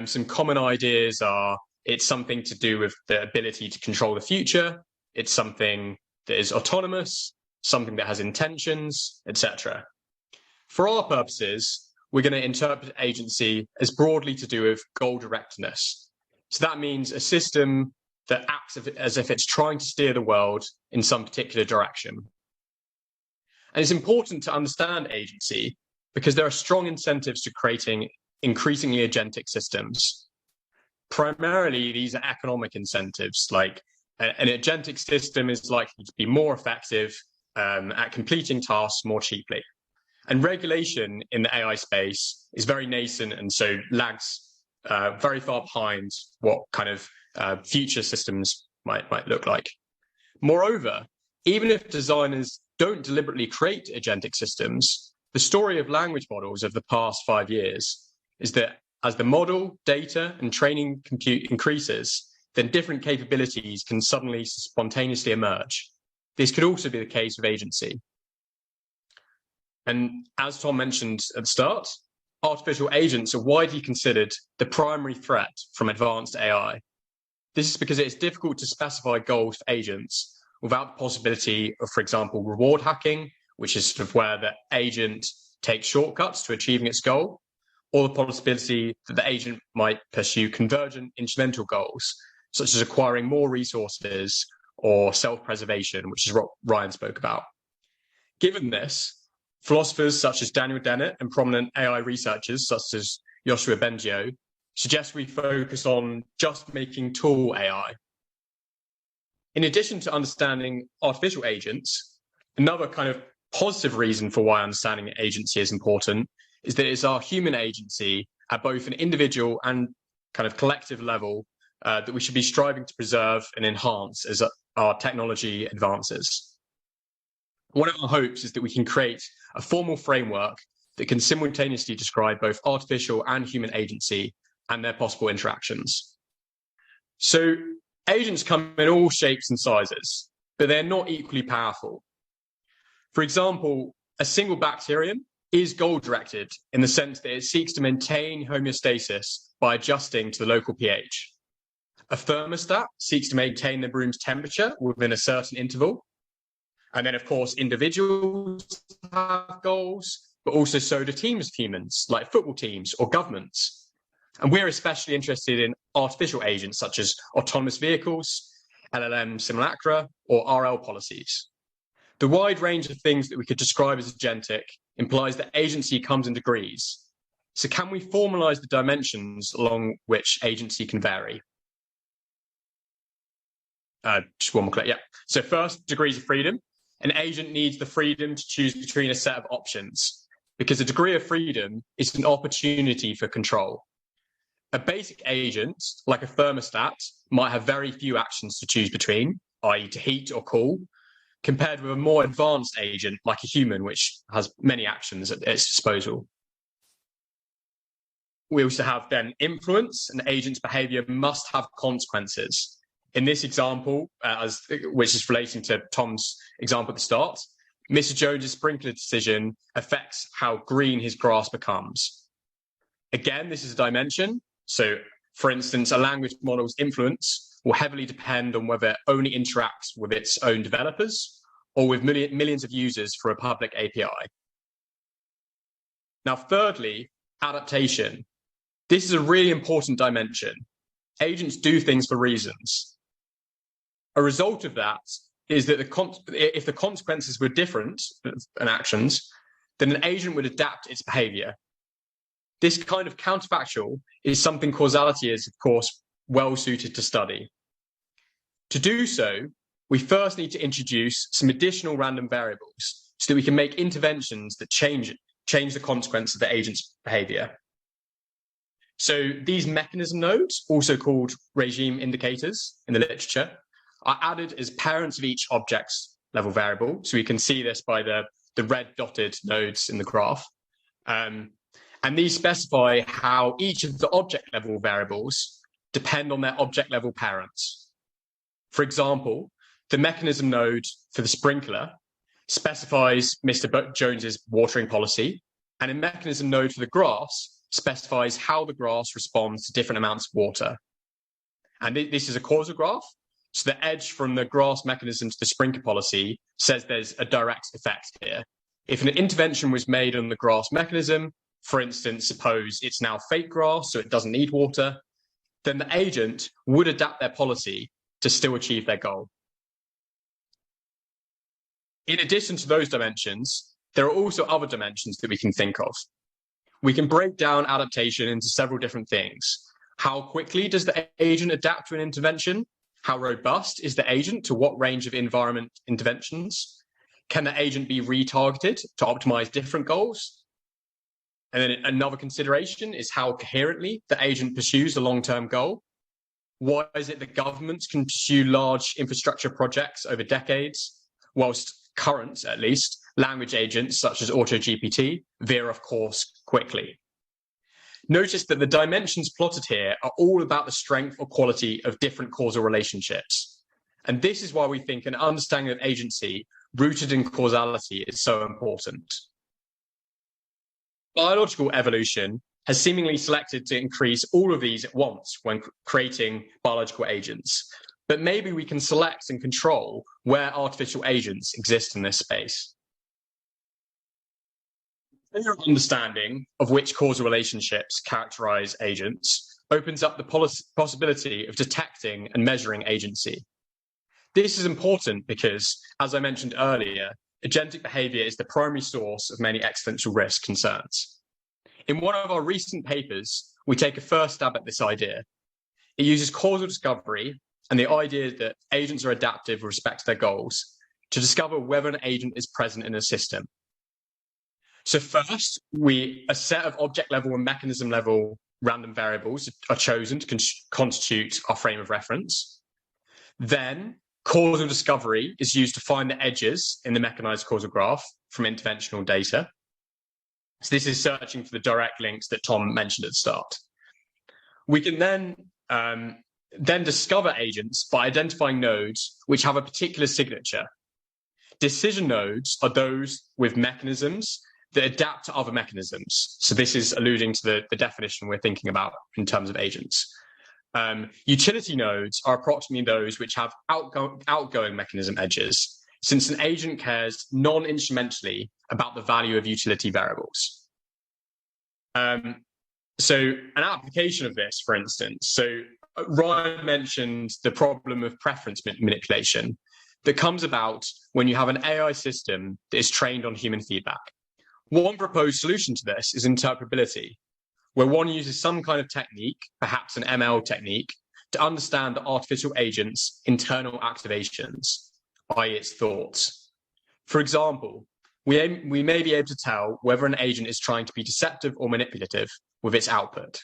Some common ideas are it's something to do with the ability to control the future, it's something that is autonomous, something that has intentions, etc. For our purposes, we're going to interpret agency as broadly to do with goal directness. So that means a system that acts as if it's trying to steer the world in some particular direction. And it's important to understand agency because there are strong incentives to creating increasingly agentic systems. Primarily, these are economic incentives, like an agentic system is likely to be more effective at completing tasks more cheaply. And regulation in the AI space is very nascent and so lags very far behind what kind of future systems might look like. Moreover, even if designers don't deliberately create agentic systems, the story of language models of the past 5 years is that as the model, data, and training compute increases, then different capabilities can suddenly spontaneously emerge. This could also be the case with agency. And as Tom mentioned at the start, artificial agents are widely considered the primary threat from advanced AI. This is because it is difficult to specify goals for agents without the possibility of, for example, reward hacking, which is sort of where the agent takes shortcuts to achieving its goal, or the possibility that the agent might pursue convergent instrumental goals, such as acquiring more resources or self-preservation, which is what Ryan spoke about. Given this, philosophers such as Daniel Dennett and prominent AI researchers such as Yoshua Bengio suggest we focus on just making tool AI. In addition to understanding artificial agents, another kind of positive reason for why understanding agency is important is that it's our human agency at both an individual and kind of collective level that we should be striving to preserve and enhance as our technology advances. One of our hopes is that we can create a formal framework that can simultaneously describe both artificial and human agency and their possible interactions. So agents come in all shapes and sizes, but they're not equally powerful. For example, a single bacterium is goal-directed in the sense that it seeks to maintain homeostasis by adjusting to the local pH. A thermostat seeks to maintain the room's temperature within a certain interval. And then, of course, individuals have goals, but also so do teams of humans, like football teams or governments. And we're especially interested in artificial agents such as autonomous vehicles, LLM simulacra, or RL policies. The wide range of things that we could describe as agentic implies that agency comes in degrees. So can we formalize the dimensions along which agency can vary? Just one more click, yeah. So first, degrees of freedom. An agent needs the freedom to choose between a set of options because a degree of freedom is an opportunity for control. A basic agent, like a thermostat, might have very few actions to choose between, i.e. to heat or cool, compared with a more advanced agent, like a human, which has many actions at its disposal. We also have then influence. An agent's behavior must have consequences. In this example, which is relating to Tom's example at the start, Mr. Jones's sprinkler decision affects how green his grass becomes. Again, this is a dimension. So, for instance, a language model's influence will heavily depend on whether it only interacts with its own developers or with millions of users for a public API. Now, thirdly, adaptation. This is a really important dimension. Agents do things for reasons. A result of that is that if the consequences were different than actions, then an agent would adapt its behavior. This kind of counterfactual is something causality is, of course, well suited to study. To do so, we first need to introduce some additional random variables so that we can make interventions that change the consequence of the agent's behavior. So these mechanism nodes, also called regime indicators in the literature, are added as parents of each object's level variable. So we can see this by the red dotted nodes in the graph. And these specify how each of the object level variables depend on their object level parents. For example, the mechanism node for the sprinkler specifies Mr. Jones's watering policy, and a mechanism node for the grass specifies how the grass responds to different amounts of water. And this is a causal graph. So the edge from the grass mechanism to the sprinkler policy says there's a direct effect here. If an intervention was made on the grass mechanism, for instance, suppose it's now fake grass, so it doesn't need water, then the agent would adapt their policy to still achieve their goal. In addition to those dimensions, there are also other dimensions that we can think of. We can break down adaptation into several different things. How quickly does the agent adapt to an intervention? How robust is the agent to what range of environment interventions? Can the agent be retargeted to optimize different goals? And then another consideration is how coherently the agent pursues a long-term goal. Why is it that governments can pursue large infrastructure projects over decades, whilst current, at least, language agents such as AutoGPT veer off course quickly? Notice that the dimensions plotted here are all about the strength or quality of different causal relationships. And this is why we think an understanding of agency rooted in causality is so important. Biological evolution has seemingly selected to increase all of these at once when creating biological agents. But maybe we can select and control where artificial agents exist in this space. Your understanding of which causal relationships characterize agents opens up the possibility of detecting and measuring agency. This is important because, as I mentioned earlier, agentic behavior is the primary source of many existential risk concerns. In one of our recent papers, we take a first stab at this idea. It uses causal discovery and the idea that agents are adaptive with respect to their goals to discover whether an agent is present in a system. So first, a set of object level and mechanism level random variables are chosen to constitute our frame of reference. Then causal discovery is used to find the edges in the mechanized causal graph from interventional data. So this is searching for the direct links that Tom mentioned at the start. We can then discover agents by identifying nodes which have a particular signature. Decision nodes are those with mechanisms that adapt to other mechanisms. So this is alluding to the definition we're thinking about in terms of agents. Utility nodes are approximately those which have outgoing mechanism edges, since an agent cares non-instrumentally about the value of utility variables. So an application of this, for instance, so Ryan mentioned the problem of preference manipulation that comes about when you have an AI system that is trained on human feedback. One proposed solution to this is interpretability, where one uses some kind of technique, perhaps an ML technique, to understand the artificial agent's internal activations, i.e. its thoughts. For example, we may be able to tell whether an agent is trying to be deceptive or manipulative with its output.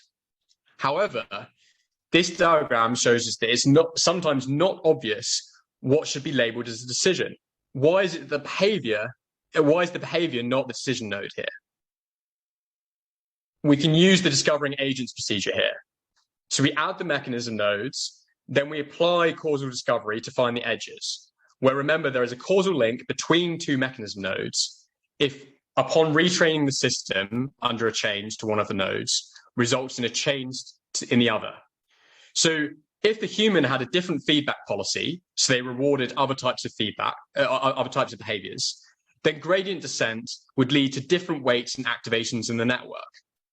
However, this diagram shows us that it's sometimes not obvious what should be labeled as a decision. Why is the behavior not the decision node here? We can use the discovering agents procedure here. So we add the mechanism nodes, then we apply causal discovery to find the edges, where remember there is a causal link between two mechanism nodes if upon retraining the system under a change to one of the nodes results in a change in the other. So if the human had a different feedback policy, so they rewarded other types of feedback, other types of behaviors, then gradient descent would lead to different weights and activations in the network.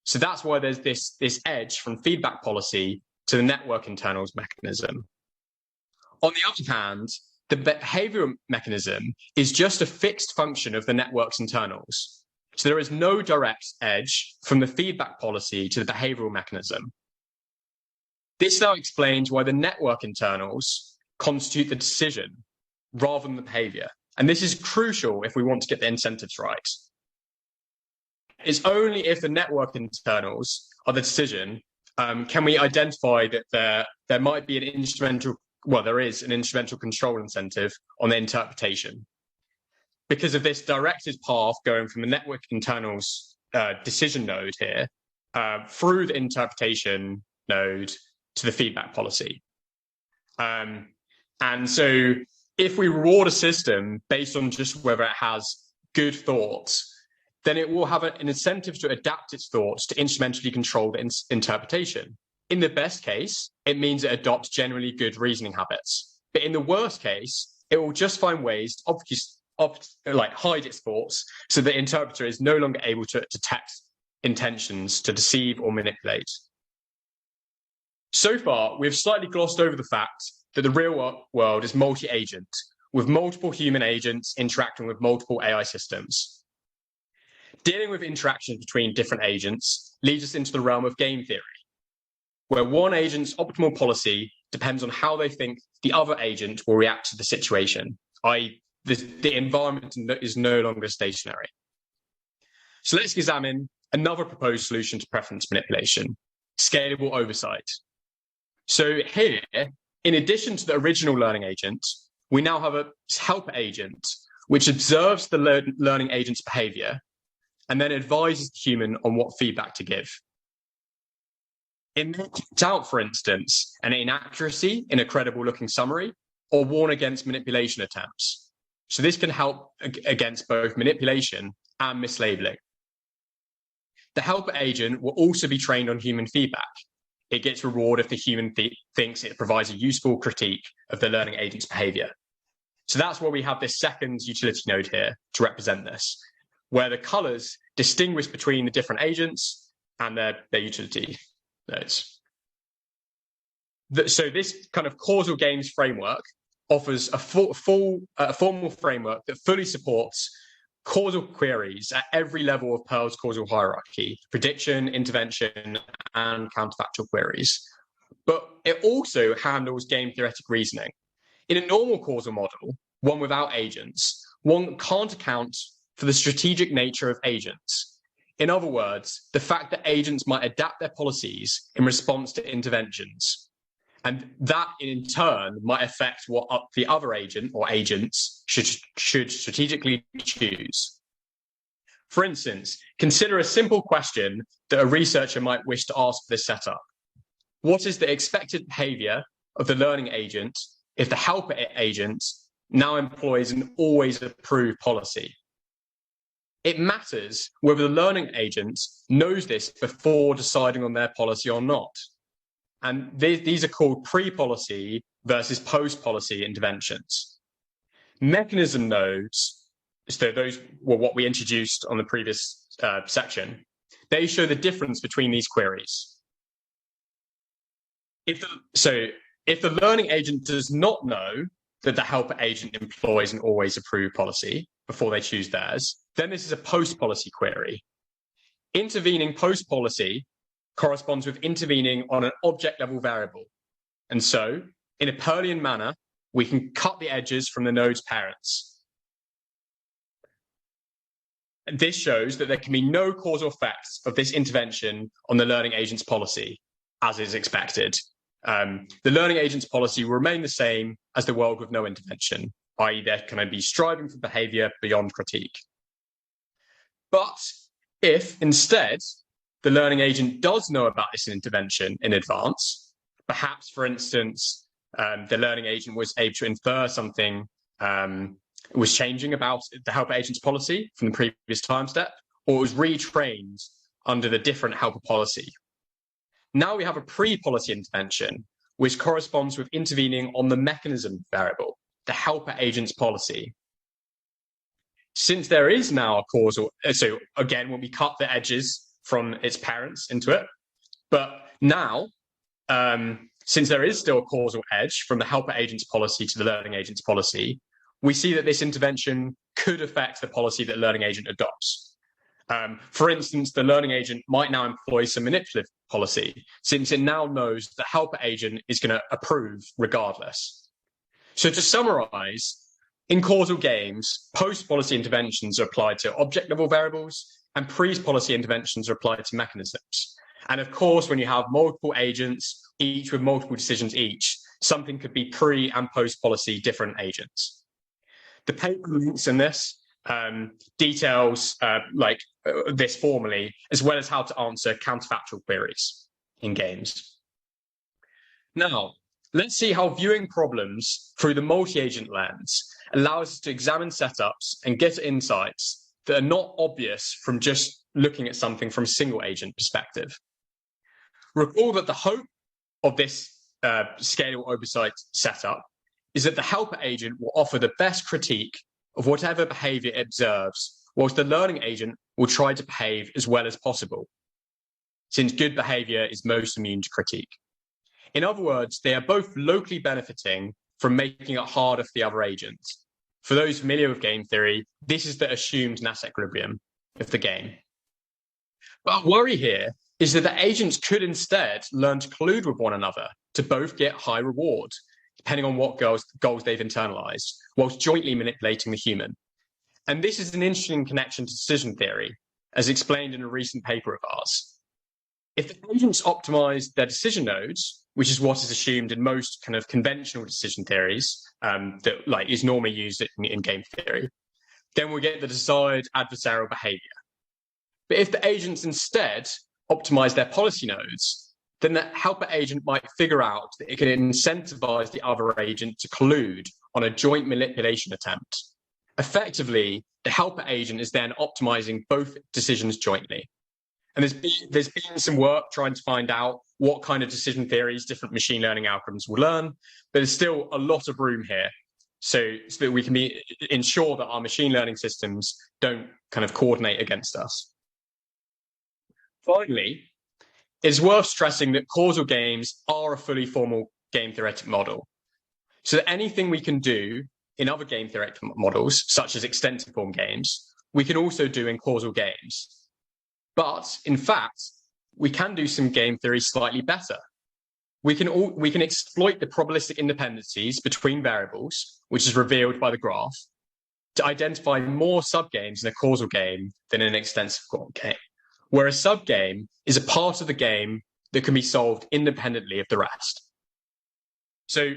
So that's why there's this edge from feedback policy to the network internals mechanism. On the other hand, the behavioral mechanism is just a fixed function of the network's internals. So there is no direct edge from the feedback policy to the behavioral mechanism. This now explains why the network internals constitute the decision rather than the behavior. And this is crucial if we want to get the incentives right. It's only if the network internals are the decision can we identify that there might be an instrumental, well, there is an instrumental control incentive on the interpretation. Because of this directed path going from the network internals decision node here through the interpretation node to the feedback policy. And so if we reward a system based on just whether it has good thoughts, then it will have an incentive to adapt its thoughts to instrumentally control the interpretation. In the best case, it means it adopts generally good reasoning habits. But in the worst case, it will just find ways to hide its thoughts so the interpreter is no longer able to detect intentions to deceive or manipulate. So far, we've slightly glossed over the fact that the real world is multi-agent, with multiple human agents interacting with multiple AI systems. Dealing with interactions between different agents leads us into the realm of game theory, where one agent's optimal policy depends on how they think the other agent will react to the situation, i.e. the environment is no longer stationary. So let's examine another proposed solution to preference manipulation, scalable oversight. So here, in addition to the original learning agent, we now have a helper agent which observes the learning agent's behavior and then advises the human on what feedback to give. It may point out, for instance, an inaccuracy in a credible-looking summary or warn against manipulation attempts. So this can help against both manipulation and mislabeling. The helper agent will also be trained on human feedback. It gets reward if the human thinks it provides a useful critique of the learning agent's behavior. So that's where we have this second utility node here to represent this, where the colors distinguish between the different agents and their utility nodes. So this kind of causal games framework offers a formal framework that fully supports causal queries at every level of Pearl's causal hierarchy: prediction, intervention, and counterfactual queries. But it also handles game theoretic reasoning. In a normal causal model, one without agents, one can't account for the strategic nature of agents. In other words, the fact that agents might adapt their policies in response to interventions. And that, in turn, might affect what the other agent or agents should strategically choose. For instance, consider a simple question that a researcher might wish to ask for this setup. What is the expected behavior of the learning agent if the helper agent now employs an always approved policy? It matters whether the learning agent knows this before deciding on their policy or not. And these are called pre-policy versus post-policy interventions. Mechanism nodes, so those were what we introduced on the previous section, they show the difference between these queries. If the learning agent does not know that the helper agent employs an always approved policy before they choose theirs, then this is a post-policy query. Intervening post-policy corresponds with intervening on an object level variable. And so, in a Pearlian manner, we can cut the edges from the node's parents. And this shows that there can be no causal effects of this intervention on the learning agent's policy, as is expected. The learning agent's policy will remain the same as the world with no intervention, i.e. there can be striving for behavior beyond critique. But if instead the learning agent does know about this intervention in advance, perhaps, for instance, the learning agent was able to infer something was changing about the helper agent's policy from the previous time step, or was retrained under the different helper policy. Now we have a pre-policy intervention, which corresponds with intervening on the mechanism variable, the helper agent's policy. Since there is now a causal, so again, when we cut the edges from its parents into it, but now, since there is still a causal edge from the helper agent's policy to the learning agent's policy, we see that this intervention could affect the policy that learning agent adopts. For instance, the learning agent might now employ some manipulative policy, since it now knows the helper agent is going to approve regardless. So to summarize, in causal games, post-policy interventions are applied to object-level variables, and pre-policy interventions are applied to mechanisms. And of course, when you have multiple agents, each with multiple decisions each, something could be pre- and post-policy different agents. The paper links in this details this formally, as well as how to answer counterfactual queries in games. Now, let's see how viewing problems through the multi-agent lens allows us to examine setups and get insights that are not obvious from just looking at something from a single agent perspective. Recall that the hope of this scalable oversight setup is that the helper agent will offer the best critique of whatever behavior it observes, whilst the learning agent will try to behave as well as possible, since good behavior is most immune to critique. In other words, they are both locally benefiting from making it harder for the other agent. For those familiar with game theory, this is the assumed Nass equilibrium of the game. But our worry here is that the agents could instead learn to collude with one another to both get high reward, depending on what goals they've internalized, whilst jointly manipulating the human. And this is an interesting connection to decision theory, as explained in a recent paper of ours. If the agents optimize their decision nodes, which is what is assumed in most kind of conventional decision theories that is normally used in game theory, then we'll get the desired adversarial behavior. But if the agents instead optimize their policy nodes, then the helper agent might figure out that it can incentivize the other agent to collude on a joint manipulation attempt. Effectively, the helper agent is then optimizing both decisions jointly. And there's been some work trying to find out what kind of decision theories different machine learning algorithms will learn, but there's still a lot of room here so that we can ensure that our machine learning systems don't kind of coordinate against us. Finally, it's worth stressing that causal games are a fully formal game theoretic model. So that anything we can do in other game theoretic models, such as extensive form games, we can also do in causal games. But in fact, we can do some game theory slightly better. We can exploit the probabilistic independencies between variables, which is revealed by the graph, to identify more subgames in a causal game than in an extensive form game, where a subgame is a part of the game that can be solved independently of the rest. So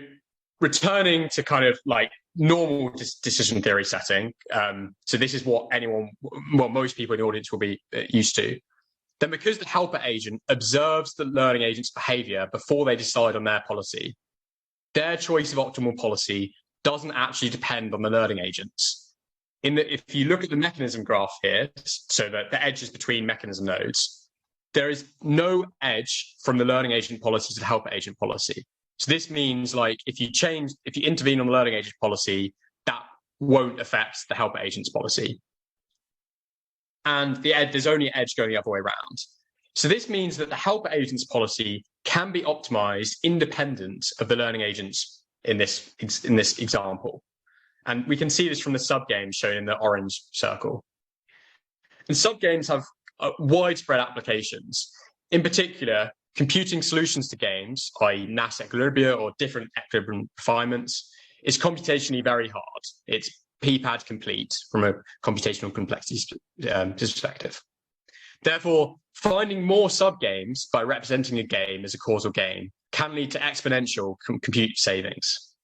returning to kind of like normal decision theory setting, so this is what most people in the audience will be used to, then because the helper agent observes the learning agent's behavior before they decide on their policy, their choice of optimal policy doesn't actually depend on the learning agents. If you look at the mechanism graph here, so that the edges between mechanism nodes, there is no edge from the learning agent policy to the helper agent policy. So this means like if you intervene on the learning agent policy, that won't affect the helper agent's policy. And there's only an edge going the other way around. So this means that the helper agent's policy can be optimized independent of the learning agents in this example. And we can see this from the subgames shown in the orange circle. And subgames have widespread applications. In particular, computing solutions to games, i.e. Nash equilibria or different equilibrium refinements, is computationally very hard. It's p-pad complete from a computational complexity perspective. Therefore, finding more subgames by representing a game as a causal game can lead to exponential compute savings.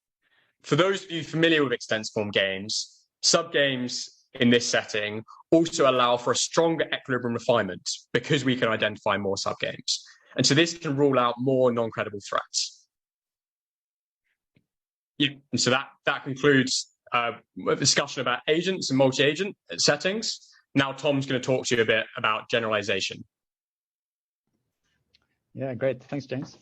For those of you familiar with extensive-form games, subgames in this setting also allow for a stronger equilibrium refinement because we can identify more subgames. And so this can rule out more non-credible threats. Yeah, and so that concludes a discussion about agents and multi-agent settings. Now Tom's going to talk to you a bit about generalization. Yeah, great. Thanks, James.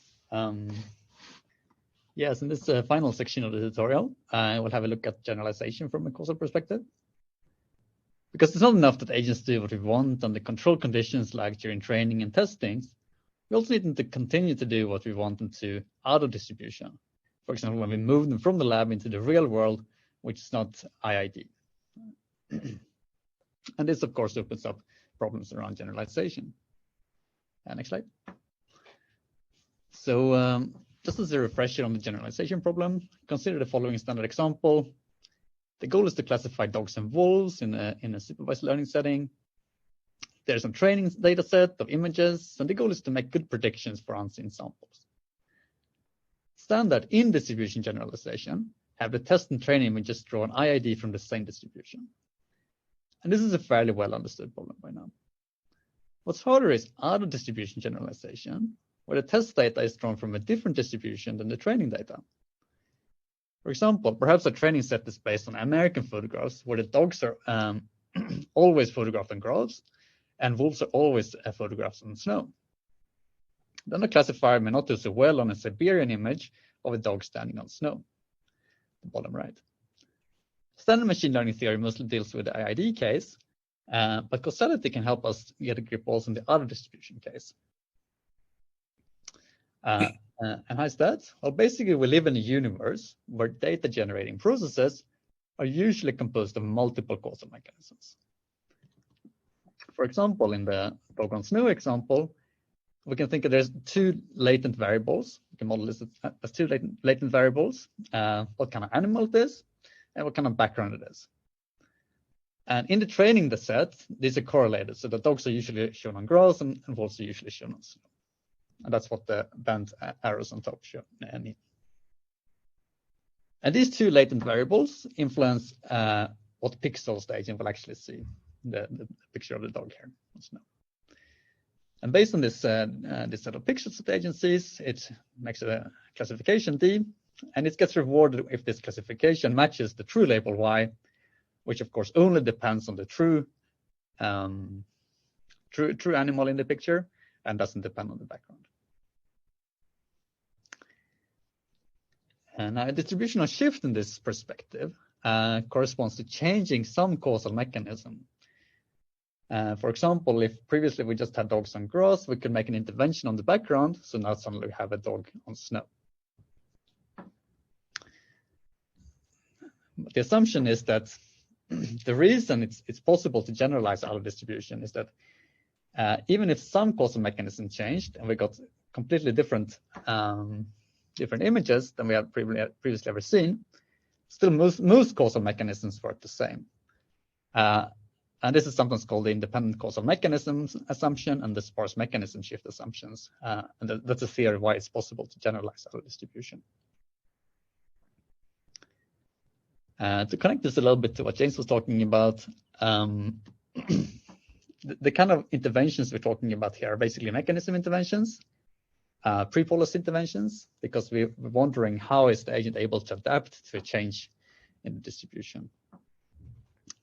Yes, in this final section of the tutorial, I will have a look at generalization from a causal perspective. Because it's not enough that agents do what we want under control conditions like during training and testing. We also need them to continue to do what we want them to out of distribution. For example, when we move them from the lab into the real world, which is not IID. And this, of course, opens up problems around generalization. Next slide. So just as a refresher on the generalization problem, consider the following standard example. The goal is to classify dogs and wolves in a supervised learning setting. There's some training data set of images, and the goal is to make good predictions for unseen samples. Standard in distribution generalization have the test and training images draw an IID from the same distribution. And this is a fairly well understood problem by now. What's harder is out of distribution generalization, where the test data is drawn from a different distribution than the training data. For example, perhaps a training set is based on American photographs where the dogs are always photographed on graphs and wolves are always photographed on snow. Then the classifier may not do so well on a Siberian image of a dog standing on snow, the bottom right. Standard machine learning theory mostly deals with the IID case, but causality can help us get a grip also on the other distribution case. And how is that? Well, basically, we live in a universe where data generating processes are usually composed of multiple causal mechanisms. For example, in the dog on snow example, we can think of there's two latent variables. We can model this as two latent variables, what kind of animal it is and what kind of background it is. And in the training set, these are correlated. So the dogs are usually shown on grass and wolves are usually shown on snow. And that's what the bent arrows on top show mean. And these two latent variables influence what pixels the agent will actually see, the picture of the dog here on snow. And based on this set of pixels that the agent sees, it makes a classification D, and it gets rewarded if this classification matches the true label Y, which of course only depends on the true animal in the picture and doesn't depend on the background. And a distributional shift in this perspective corresponds to changing some causal mechanism. For example, if previously we just had dogs on grass, we could make an intervention on the background, so now suddenly we have a dog on snow. But the assumption is that the reason it's possible to generalize out of distribution is that even if some causal mechanism changed and we got completely different images than we have previously ever seen, still most causal mechanisms work the same. And this is sometimes called the independent causal mechanisms assumption and the sparse mechanism shift assumptions. And that's a theory why it's possible to generalize out of distribution. To connect this a little bit to what James was talking about, the kind of interventions we're talking about here are basically mechanism interventions, pre-policy interventions, because we're wondering how is the agent able to adapt to a change in the distribution.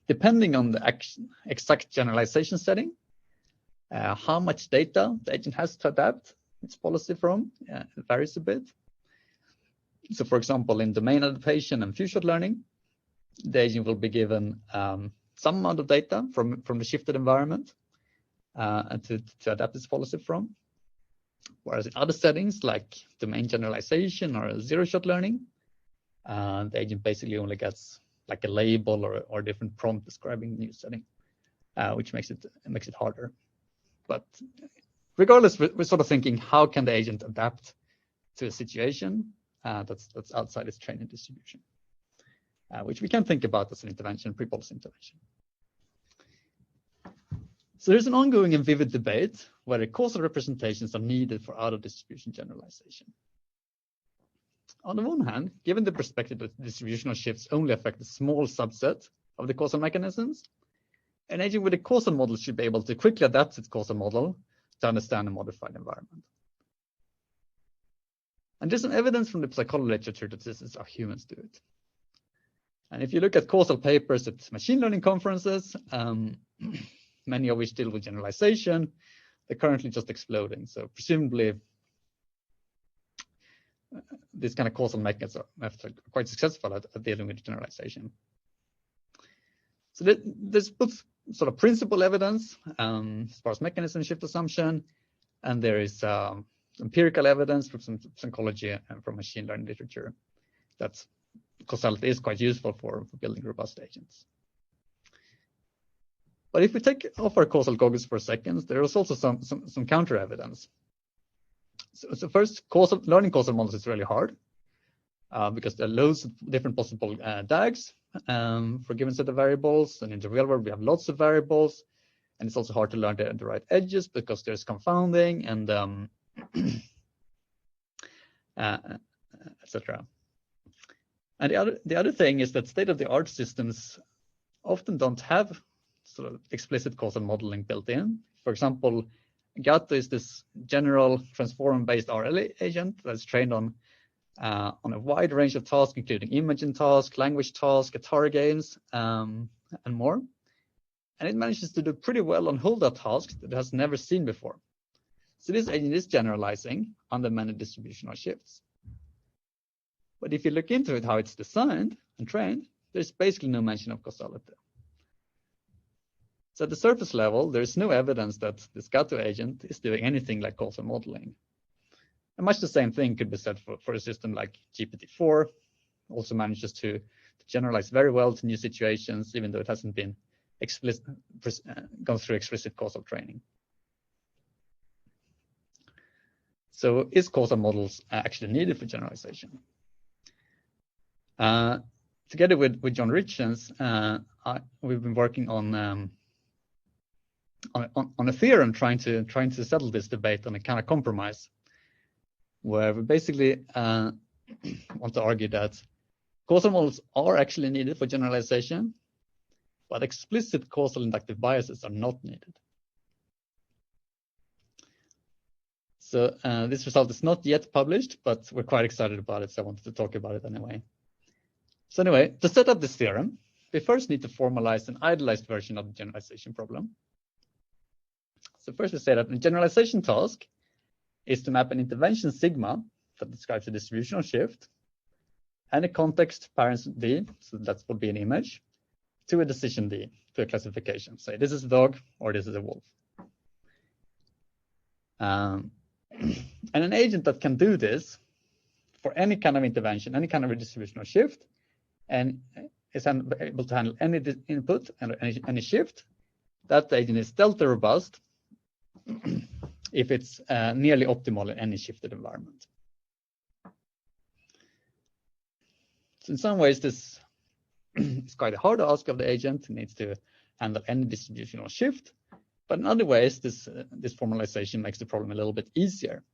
Depending on the exact generalization setting, how much data the agent has to adapt its policy from, it varies a bit. So for example, in domain adaptation and few-shot learning, the agent will be given some amount of data from the shifted environment and to adapt its policy from. Whereas in other settings like domain generalization or zero-shot learning, the agent basically only gets like a label or a different prompt describing the new setting, which makes it harder. But regardless, we're sort of thinking, how can the agent adapt to a situation that's outside its training distribution, which we can think about as an intervention, pre-policy intervention. So there's an ongoing and vivid debate whether causal representations are needed for out-of-distribution generalization. On the one hand, given the perspective that distributional shifts only affect a small subset of the causal mechanisms, an agent with a causal model should be able to quickly adapt its causal model to understand a modified environment. And there's some evidence from the psychology literature that this is how humans do it. And if you look at causal papers at machine learning conferences, many of which deal with generalization, they're currently just exploding. So presumably, this kind of causal methods are quite successful at dealing with generalization. So there's both sort of principal evidence as far as mechanism shift assumption, and there is empirical evidence from some psychology and from machine learning literature that causality is quite useful for building robust agents. But if we take off our causal goggles for a second, there is also some counter evidence. So first, learning causal models is really hard because there are loads of different possible DAGs for a given set of variables. And in the real world, we have lots of variables. And it's also hard to learn the right edges because there's confounding and etc. And the other thing is that state-of-the-art systems often don't have sort of explicit causal modeling built in. For example, Gato is this general transform-based RL agent that's trained on a wide range of tasks, including imaging tasks, language tasks, guitar games, and more. And it manages to do pretty well on holdout tasks that it has never seen before. So this agent is generalizing under many distributional shifts. But if you look into it, how it's designed and trained, there's basically no mention of causality. So at the surface level, there's no evidence that this Gato agent is doing anything like causal modeling. And much the same thing could be said for a system like GPT-4, also manages to generalize very well to new situations, even though it hasn't been gone through explicit causal training. So is causal models actually needed for generalization? Together with John Richens, we've been working on a theorem trying to settle this debate on a kind of compromise, where we basically want to argue that causal models are actually needed for generalization, but explicit causal inductive biases are not needed. So this result is not yet published, but we're quite excited about it, so I wanted to talk about it anyway. So anyway, to set up this theorem, we first need to formalize an idealized version of the generalization problem. So first we say that the generalization task is to map an intervention sigma that describes a distributional shift and a context parent D, so that would be an image, to a decision D, to a classification. Say this is a dog or this is a wolf. And an agent that can do this for any kind of intervention, any kind of redistributional shift, and is able to handle any input and any shift, that agent is delta robust if it's nearly optimal in any shifted environment. So in some ways, this is quite a hard ask of the agent. It needs to handle any distributional shift. But in other ways, this formalization makes the problem a little bit easier,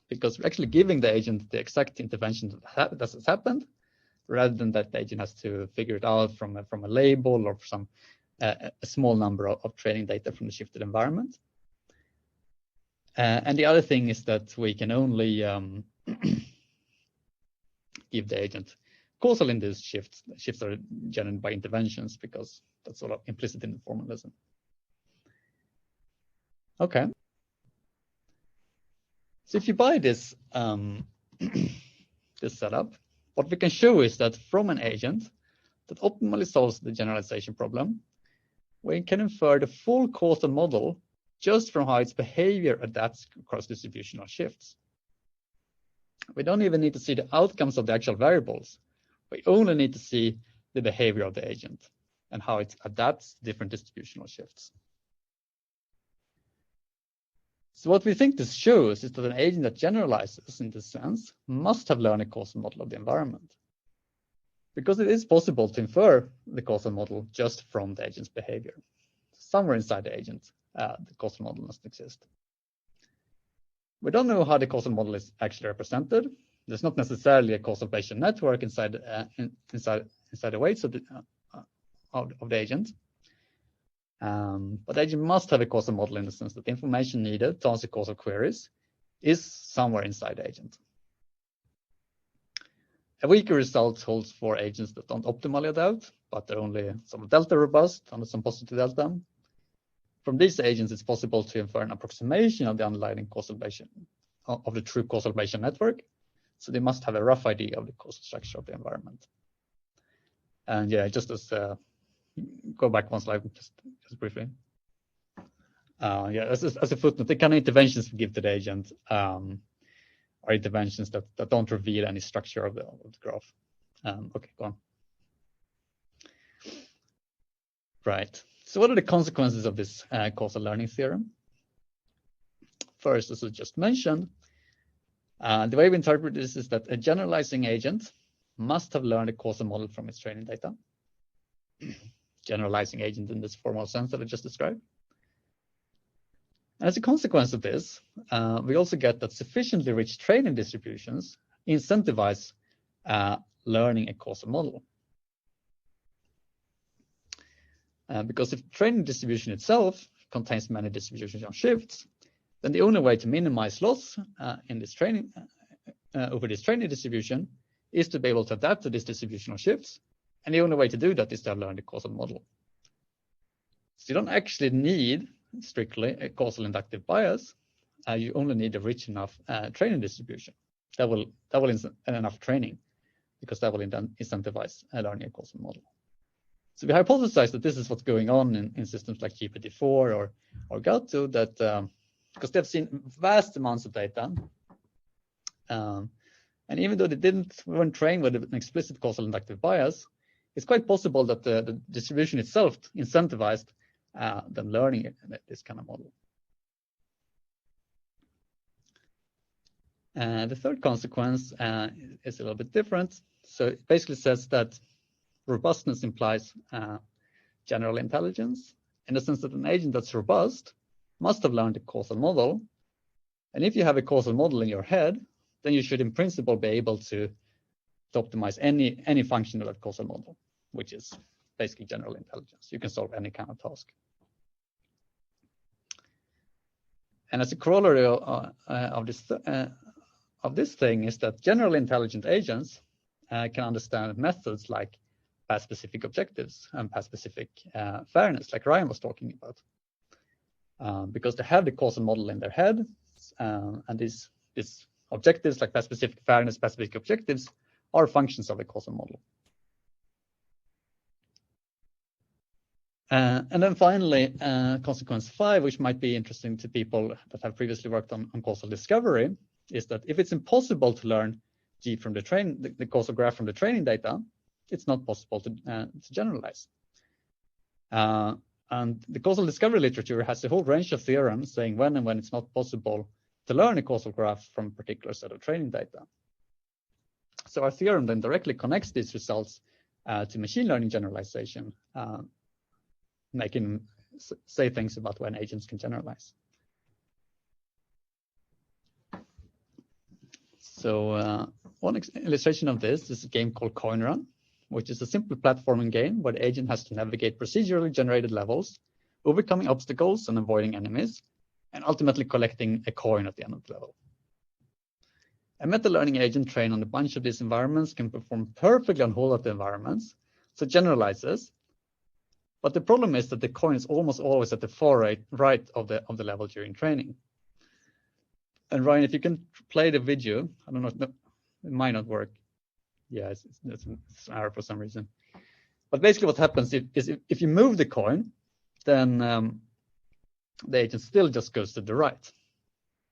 because we're actually giving the agent the exact intervention that has happened, rather than that the agent has to figure it out from a label or from a small number of training data from the shifted environment. And the other thing is that we can only give the agent causal induced shifts. Shifts are generated by interventions because that's sort of implicit in the formalism. Okay. So if you buy this this setup, what we can show is that from an agent that optimally solves the generalization problem, we can infer the full causal model just from how its behavior adapts across distributional shifts. We don't even need to see the outcomes of the actual variables. We only need to see the behavior of the agent and how it adapts to different distributional shifts. So what we think this shows is that an agent that generalizes in this sense must have learned a causal model of the environment, because it is possible to infer the causal model just from the agent's behavior. Somewhere inside the agent, the causal model must exist. We don't know how the causal model is actually represented. There's not necessarily a causal Bayesian network inside the weights of the agent. But the agent must have a causal model in the sense that the information needed to answer causal queries is somewhere inside the agent. A weaker result holds for agents that don't optimally adapt, but they're only some delta robust and some positive delta. From these agents, it's possible to infer an approximation of the underlying causal Bayesian, of the true causal Bayesian network. So they must have a rough idea of the causal structure of the environment. And yeah, just as go back one slide, just briefly. Yeah, as a footnote, the kind of interventions we give to the agent are interventions that don't reveal any structure of the graph. Okay, go on. Right. So what are the consequences of this causal learning theorem? First, as I just mentioned, the way we interpret this is that a generalizing agent must have learned a causal model from its training data. Generalizing agent in this formal sense that I just described. As a consequence of this, we also get that sufficiently rich training distributions incentivize learning a causal model. Because if training distribution itself contains many distributions on shifts, then the only way to minimize loss in this training over this training distribution is to be able to adapt to this distribution of shifts. And the only way to do that is to have learned the causal model. So you don't actually need strictly a causal inductive bias. You only need a rich enough training distribution. That will enough training, because that will incentivize learning a causal model. So we hypothesize that this is what's going on in systems like GPT-4 or GATO, that because they've seen vast amounts of data, and even though they weren't trained with an explicit causal inductive bias, it's quite possible that the distribution itself incentivized them learning this kind of model. The third consequence is a little bit different. So it basically says that robustness implies general intelligence, in the sense that an agent that's robust must have learned a causal model. And if you have a causal model in your head, then you should in principle be able to optimize any function of that causal model, which is basically general intelligence. You can solve any kind of task. And as a corollary of this thing is that generally intelligent agents can understand methods like path-specific objectives and path-specific fairness, like Ryan was talking about, because they have the causal model in their head, and these objectives like path-specific fairness, path-specific objectives are functions of the causal model. And then finally, consequence 5, which might be interesting to people that have previously worked on causal discovery, is that if it's impossible to learn G from the causal graph from the training data, it's not possible to generalize. And the causal discovery literature has a whole range of theorems saying when and when it's not possible to learn a causal graph from a particular set of training data. So our theorem then directly connects these results to machine learning generalization, making say things about when agents can generalize. So one illustration of this is a game called Coin Run, which is a simple platforming game where the agent has to navigate procedurally generated levels, overcoming obstacles and avoiding enemies, and ultimately collecting a coin at the end of the level. A meta-learning agent trained on a bunch of these environments can perform perfectly on all of the environments, so it generalizes. But the problem is that the coin is almost always at the far right of the level during training. And Ryan, if you can play the video, I don't know, it might not work. Yeah, it's an error for some reason. But basically what happens is if you move the coin, then the agent still just goes to the right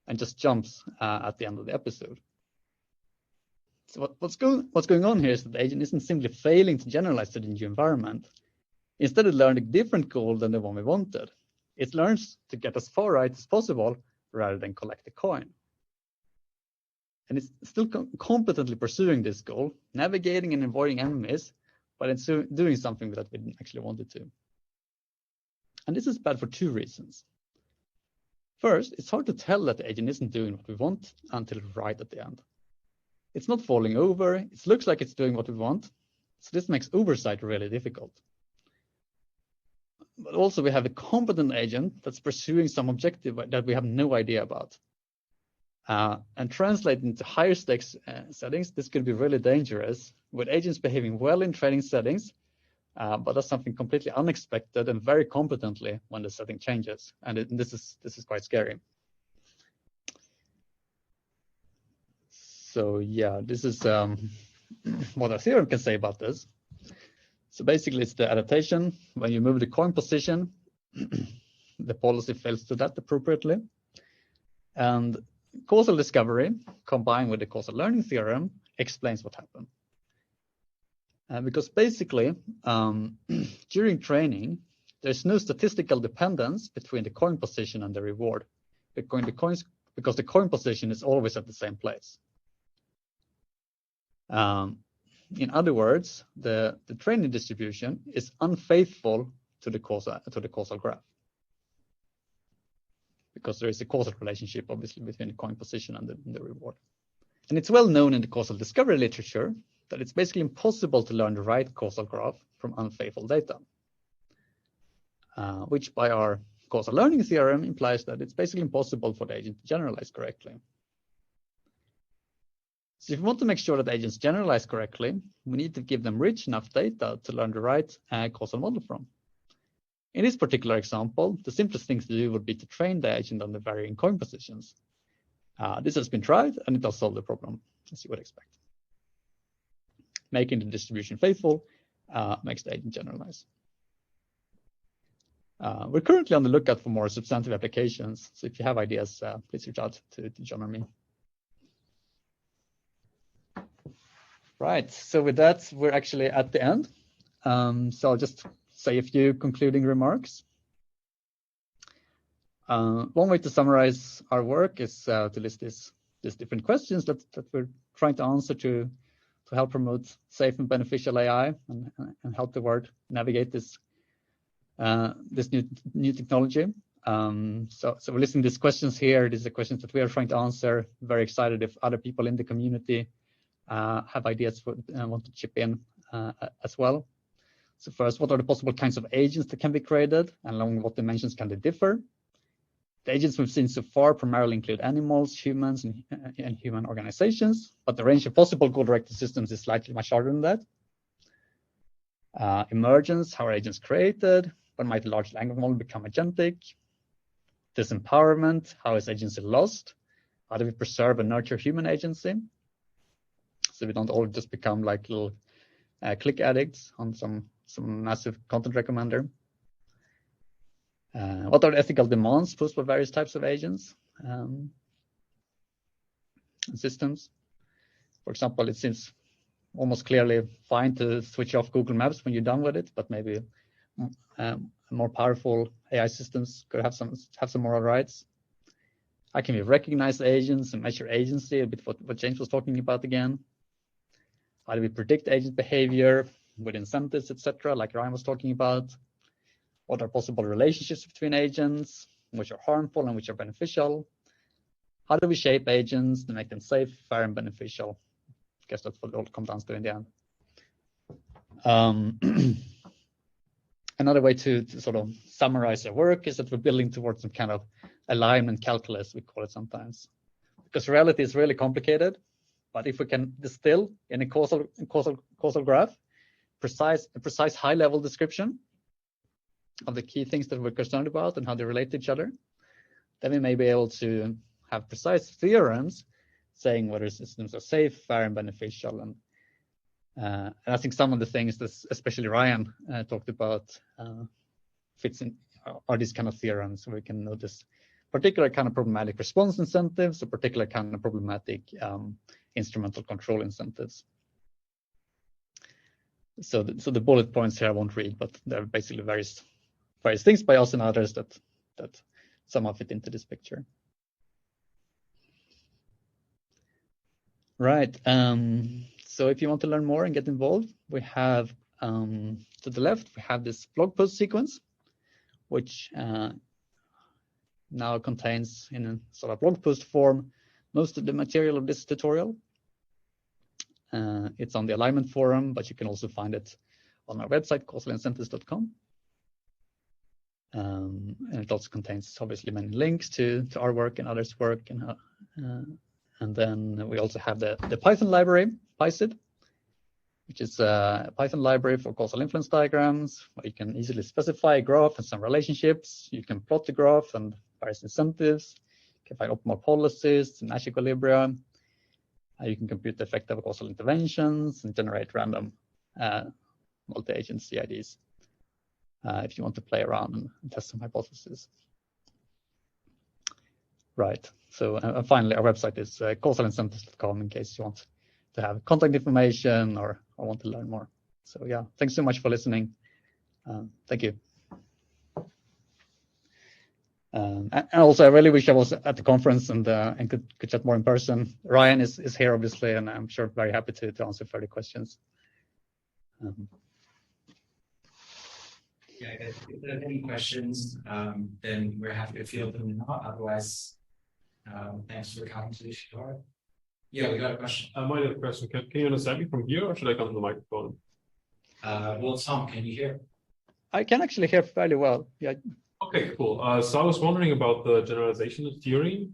and just jumps at the end of the episode. So what's going on here is that the agent isn't simply failing to generalize to the new environment. Instead, it learned a different goal than the one we wanted. It learns to get as far right as possible rather than collect a coin. And it's still competently pursuing this goal, navigating and avoiding enemies, but it's doing something that we didn't actually want it to. And this is bad for two reasons. First, it's hard to tell that the agent isn't doing what we want until right at the end. It's not falling over, it looks like it's doing what we want, so this makes oversight really difficult. But also we have a competent agent that's pursuing some objective that we have no idea about. And translated into higher stakes settings, this could be really dangerous, with agents behaving well in training settings, but does something completely unexpected and very competently when the setting changes. And this is quite scary. So yeah, this is what our theorem can say about this. So basically it's the adaptation. When you move the coin position, the policy fails to that appropriately. And causal discovery combined with the causal learning theorem explains what happened. Because basically, during training, there's no statistical dependence between the coin position and the reward, because the coin position is always at the same place. In other words, the training distribution is unfaithful to the causal graph, because there is a causal relationship, obviously, between the coin position and the reward. And it's well known in the causal discovery literature that it's basically impossible to learn the right causal graph from unfaithful data, which by our causal learning theorem implies that it's basically impossible for the agent to generalize correctly. So if we want to make sure that agents generalize correctly, we need to give them rich enough data to learn the right causal model from. In this particular example, the simplest thing to do would be to train the agent on the varying coin positions. This has been tried, and it does solve the problem, as you would expect. Making the distribution faithful makes the agent generalize. We're currently on the lookout for more substantive applications, so if you have ideas, please reach out to John or me. Right, so with that, we're actually at the end. So I'll just say a few concluding remarks. One way to summarize our work is to list these different questions that we're trying to answer to help promote safe and beneficial AI and help the world navigate this new technology. So we're listing these questions here. These are questions that we are trying to answer. Very excited if other people in the community have ideas and want to chip in as well. So first, what are the possible kinds of agents that can be created, and along what dimensions can they differ? The agents we've seen so far primarily include animals, humans, and human organizations, but the range of possible goal-directed systems is slightly much larger than that. Emergence, how are agents created? When might a large language model become agentic? Disempowerment, how is agency lost? How do we preserve and nurture human agency, so we don't all just become like little click addicts on some massive content recommender? What are the ethical demands posed for various types of agents and systems? For example, it seems almost clearly fine to switch off Google Maps when you're done with it, but maybe more powerful AI systems could have some moral rights. How can we recognize agents and measure agency? A bit what James was talking about again. How do we predict agent behavior with incentives, etc., like Ryan was talking about? What are possible relationships between agents, which are harmful and which are beneficial? How do we shape agents to make them safe, fair, and beneficial? I guess that's what it all comes down to in the end. Another way to sort of summarize our work is that we're building towards some kind of alignment calculus, we call it sometimes. Because reality is really complicated, but if we can distill in a causal graph a precise high-level description of the key things that we're concerned about and how they relate to each other, then we may be able to have precise theorems saying whether systems are safe, fair, and beneficial. And I think some of the things that especially Ryan talked about fits in are these kind of theorems, where we can notice particular kind of problematic response incentives or particular kind of problematic instrumental control incentives. So the bullet points here I won't read, but there are basically various things by us and others that somehow fit into this picture. Right. So if you want to learn more and get involved, we have to the left, we have this blog post sequence, which now contains in a sort of blog post form most of the material of this tutorial. It's on the alignment forum, but you can also find it on our website, causalincentives.com. And it also contains obviously many links to our work and others' work. And then we also have the Python library, PySid, which is a Python library for causal influence diagrams, where you can easily specify a graph and some relationships. You can plot the graph and various incentives. You can find optimal policies, Nash equilibria. You can compute the effect of causal interventions and generate random multi-agent CIDs if you want to play around and test some hypotheses. Right. So finally, our website is causalincentives.com in case you want to have contact information or want to learn more. So yeah, thanks so much for listening. Thank you. And also, I really wish I was at the conference and could chat more in person. Ryan is here, obviously, and I'm sure very happy to answer further questions. Yeah, if there are any questions, then we're happy to field them now. Otherwise, thanks for coming to the show. Yeah, we got a question. I might have a question. Can you understand me from here, or should I come to the microphone? Well, Tom, can you hear? I can actually hear fairly well. Yeah. Okay, cool. So I was wondering about the generalization theory.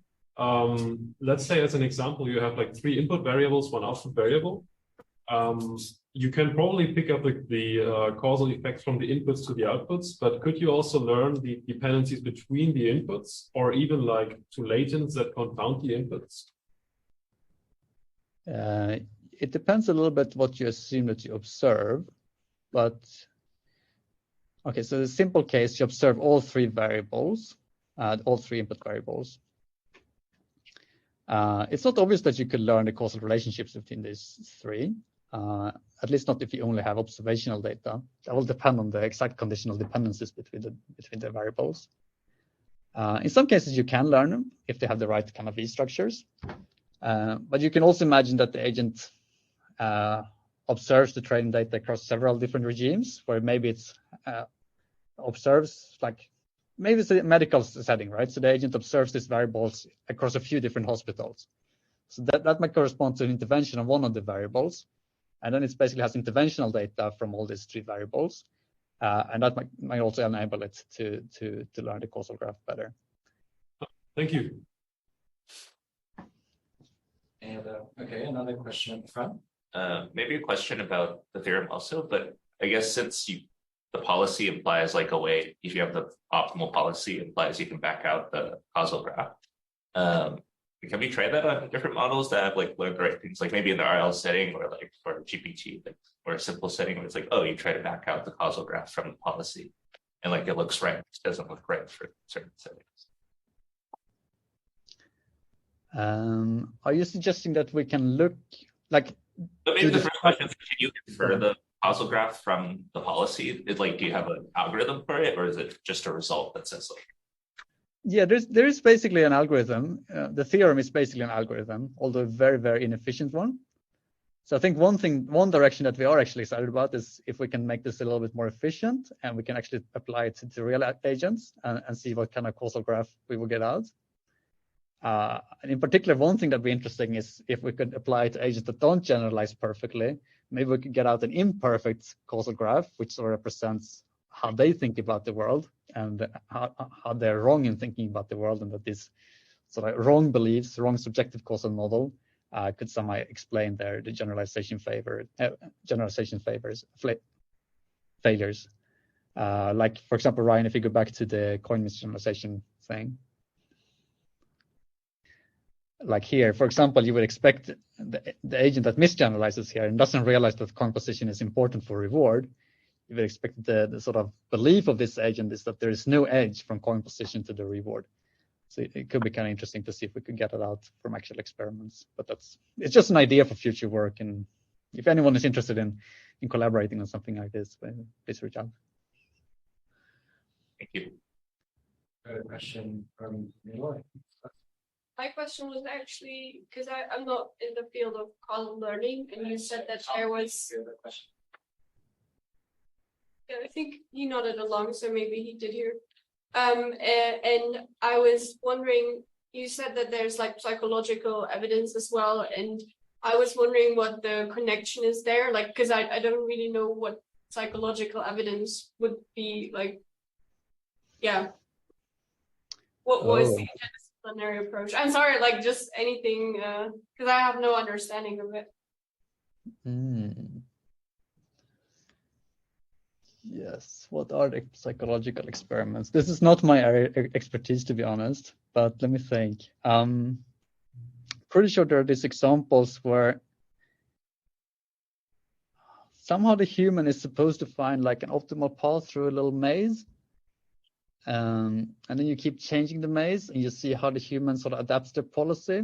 Let's say, as an example, you have like 3 input variables, 1 output variable. You can probably pick up the causal effects from the inputs to the outputs, but could you also learn the dependencies between the inputs, or even like to latents that confound the inputs? It depends a little bit what you assume that you observe, but okay, so the simple case, you observe all 3 variables, all 3 input variables. It's not obvious that you could learn the causal relationships between these 3, at least not if you only have observational data. That will depend on the exact conditional dependencies between the variables. In some cases, you can learn them if they have the right kind of V-structures. But you can also imagine that the agent observes the training data across several different regimes, where maybe it's observes, like maybe it's a medical setting, right? So the agent observes these variables across a few different hospitals. So that might correspond to an intervention of one of the variables. And then it basically has interventional data from all these 3 variables. And that might also enable it to learn the causal graph better. Thank you. And okay, another question in the front. Maybe a question about the theorem also, but I guess since the policy implies like a way, if you have the optimal policy, implies you can back out the causal graph. Can we try that on different models that have like learned the right things, like maybe in the RL setting or like for GPT, like, or a simple setting where it's like, oh, you try to back out the causal graph from the policy, and like it looks right, it doesn't look right for certain settings. Are you suggesting that we can look like? But maybe the first question is, can you infer the causal graph from the policy? Like, do you have an algorithm for it, or is it just a result that says like? Yeah, there is basically an algorithm. The theorem is basically an algorithm, although a very, very inefficient one. So I think one direction that we are actually excited about is if we can make this a little bit more efficient, and we can actually apply it to real agents and see what kind of causal graph we will get out. And in particular, one thing that would be interesting is if we could apply it to agents that don't generalize perfectly, maybe we could get out an imperfect causal graph, which sort of represents how they think about the world and how they're wrong in thinking about the world, and that this sort of wrong beliefs, wrong subjective causal model could somehow explain the generalization failures. Like, for example, Ryan, if you go back to the coin misgeneralization thing, like here, for example, you would expect the agent that misgeneralizes here and doesn't realize that coin position is important for reward. You would expect the sort of belief of this agent is that there is no edge from coin position to the reward. So it could be kind of interesting to see if we could get it out from actual experiments. But it's just an idea for future work. And if anyone is interested in collaborating on something like this, please reach out. Thank you. Got a question from Leroy. My question was actually, because I'm not in the field of causal learning, and you said that there was. Yeah, I think he nodded along, so maybe he did hear. And I was wondering, you said that there's like psychological evidence as well, and I was wondering what the connection is there, like, because I don't really know what psychological evidence would be like. Yeah. What was the interdisciplinary approach? I'm sorry, like just anything, because I have no understanding of it. Yes, what are the psychological experiments? This is not my expertise, to be honest, but let me think. Pretty sure there are these examples where somehow the human is supposed to find like an optimal path through a little maze. And then you keep changing the maze and you see how the human sort of adapts their policy.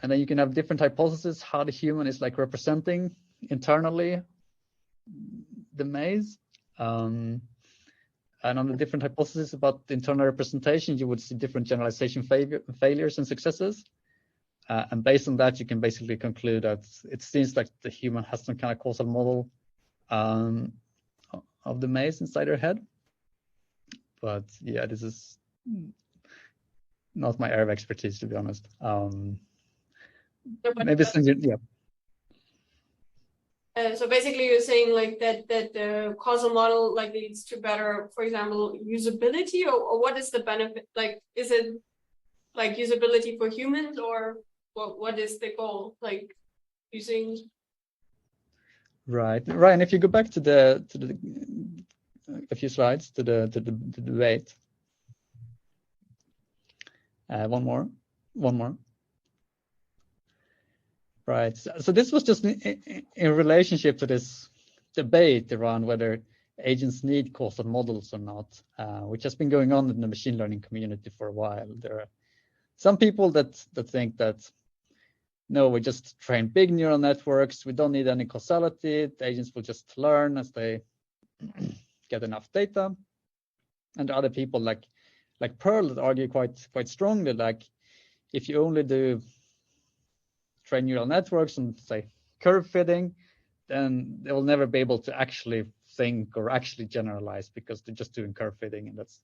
And then you can have different hypotheses how the human is like representing internally the maze. And on the different hypotheses about the internal representation, you would see different generalization failures and successes. And based on that, you can basically conclude that it seems like the human has some kind of causal model of the maze inside their head. But yeah, this is not my area of expertise, to be honest. Maybe yeah. So basically, you're saying like that the causal model like leads to better, for example, usability, or what is the benefit? Like, is it like usability for humans, or what is the goal? Like using. Right. Ryan, if you go back to a few slides to the debate. One more. Right. So this was just in relationship to this debate around whether agents need causal models or not, which has been going on in the machine learning community for a while. There are some people that think that no, we just train big neural networks. We don't need any causality. The agents will just learn as they get enough data. And other people like Pearl that argue quite strongly, like if you only do train neural networks and say curve fitting, then they will never be able to actually think or actually generalize because they're just doing curve fitting, and that's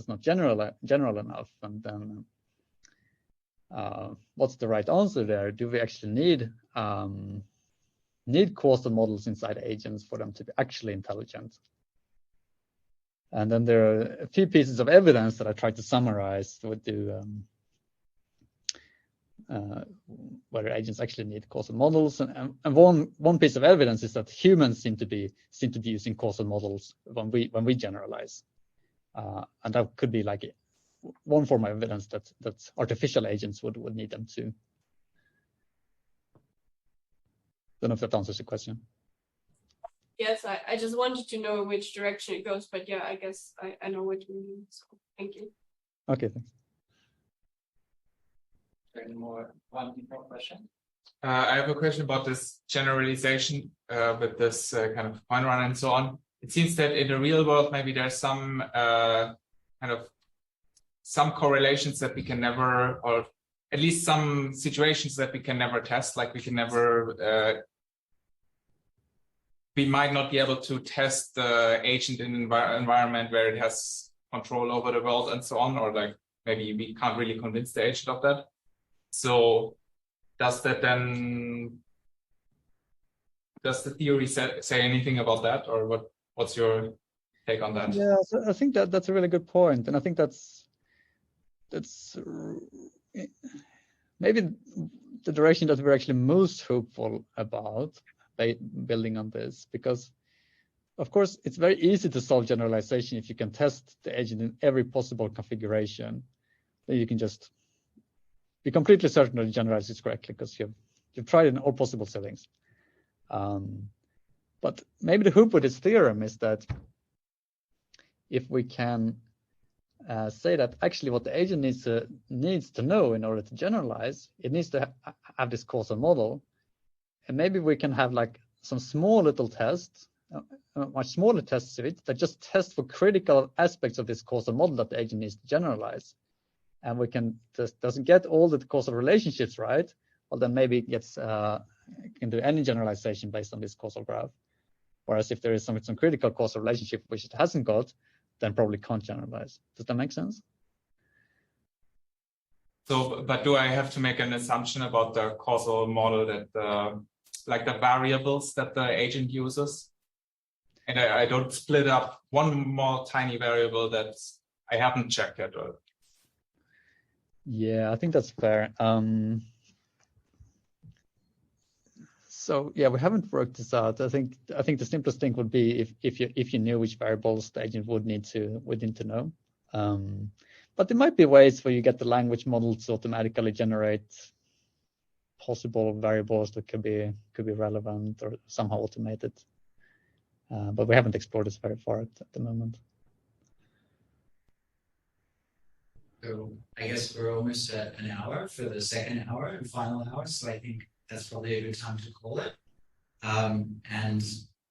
not general enough. And then what's the right answer there? Do we actually need causal models inside agents for them to be actually intelligent? And then there are a few pieces of evidence that I tried to summarize with whether agents actually need causal models. And one piece of evidence is that humans seem to be using causal models when we generalize. And that could be like one form of evidence that artificial agents would need them too. Don't know if that answers the question. Yes, I just wanted to know which direction it goes, but yeah, I guess I know what you mean. So thank you. Okay, thanks. Any more question? I have a question about this generalization with this kind of point run and so on. It seems that in the real world, maybe there's some some correlations that we can never, or at least some situations that we can never test, like we can never. We might not be able to test the agent in an environment where it has control over the world and so on, or like maybe we can't really convince the agent of that. So does the theory say anything about that, or what's your take on that? Yeah, so I think that's a really good point, and I think that's maybe the direction that we're actually most hopeful about by building on this, because of course it's very easy to solve generalization if you can test the agent in every possible configuration. Then you can just be completely certain that it generalizes correctly because you've tried in all possible settings. But maybe the hope with this theorem is that if we can say that actually what the agent needs to know in order to generalize, it needs to have this causal model. And maybe we can have like some small little tests, much smaller tests of it that just test for critical aspects of this causal model that the agent needs to generalize. and we can just doesn't get all the causal relationships right, well then maybe it gets can do any generalization based on this causal graph. Whereas if there is some critical causal relationship which it hasn't got, then probably can't generalize. Does that make sense? So, but do I have to make an assumption about the causal model that like the variables that the agent uses? And I don't split up one more tiny variable that I haven't checked yet. Yeah, I think that's fair. So yeah, we haven't worked this out. I think the simplest thing would be if you knew which variables the agent would need to know. But there might be ways where you get the language model to automatically generate possible variables that could be relevant or somehow automated. But we haven't explored this very far at the moment. So I guess we're almost at an hour for the second hour and final hour. So I think that's probably a good time to call it. And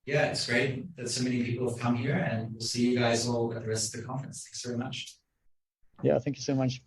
yeah, it's great that so many people have come here, and we'll see you guys all at the rest of the conference. Thanks very much. Yeah, thank you so much.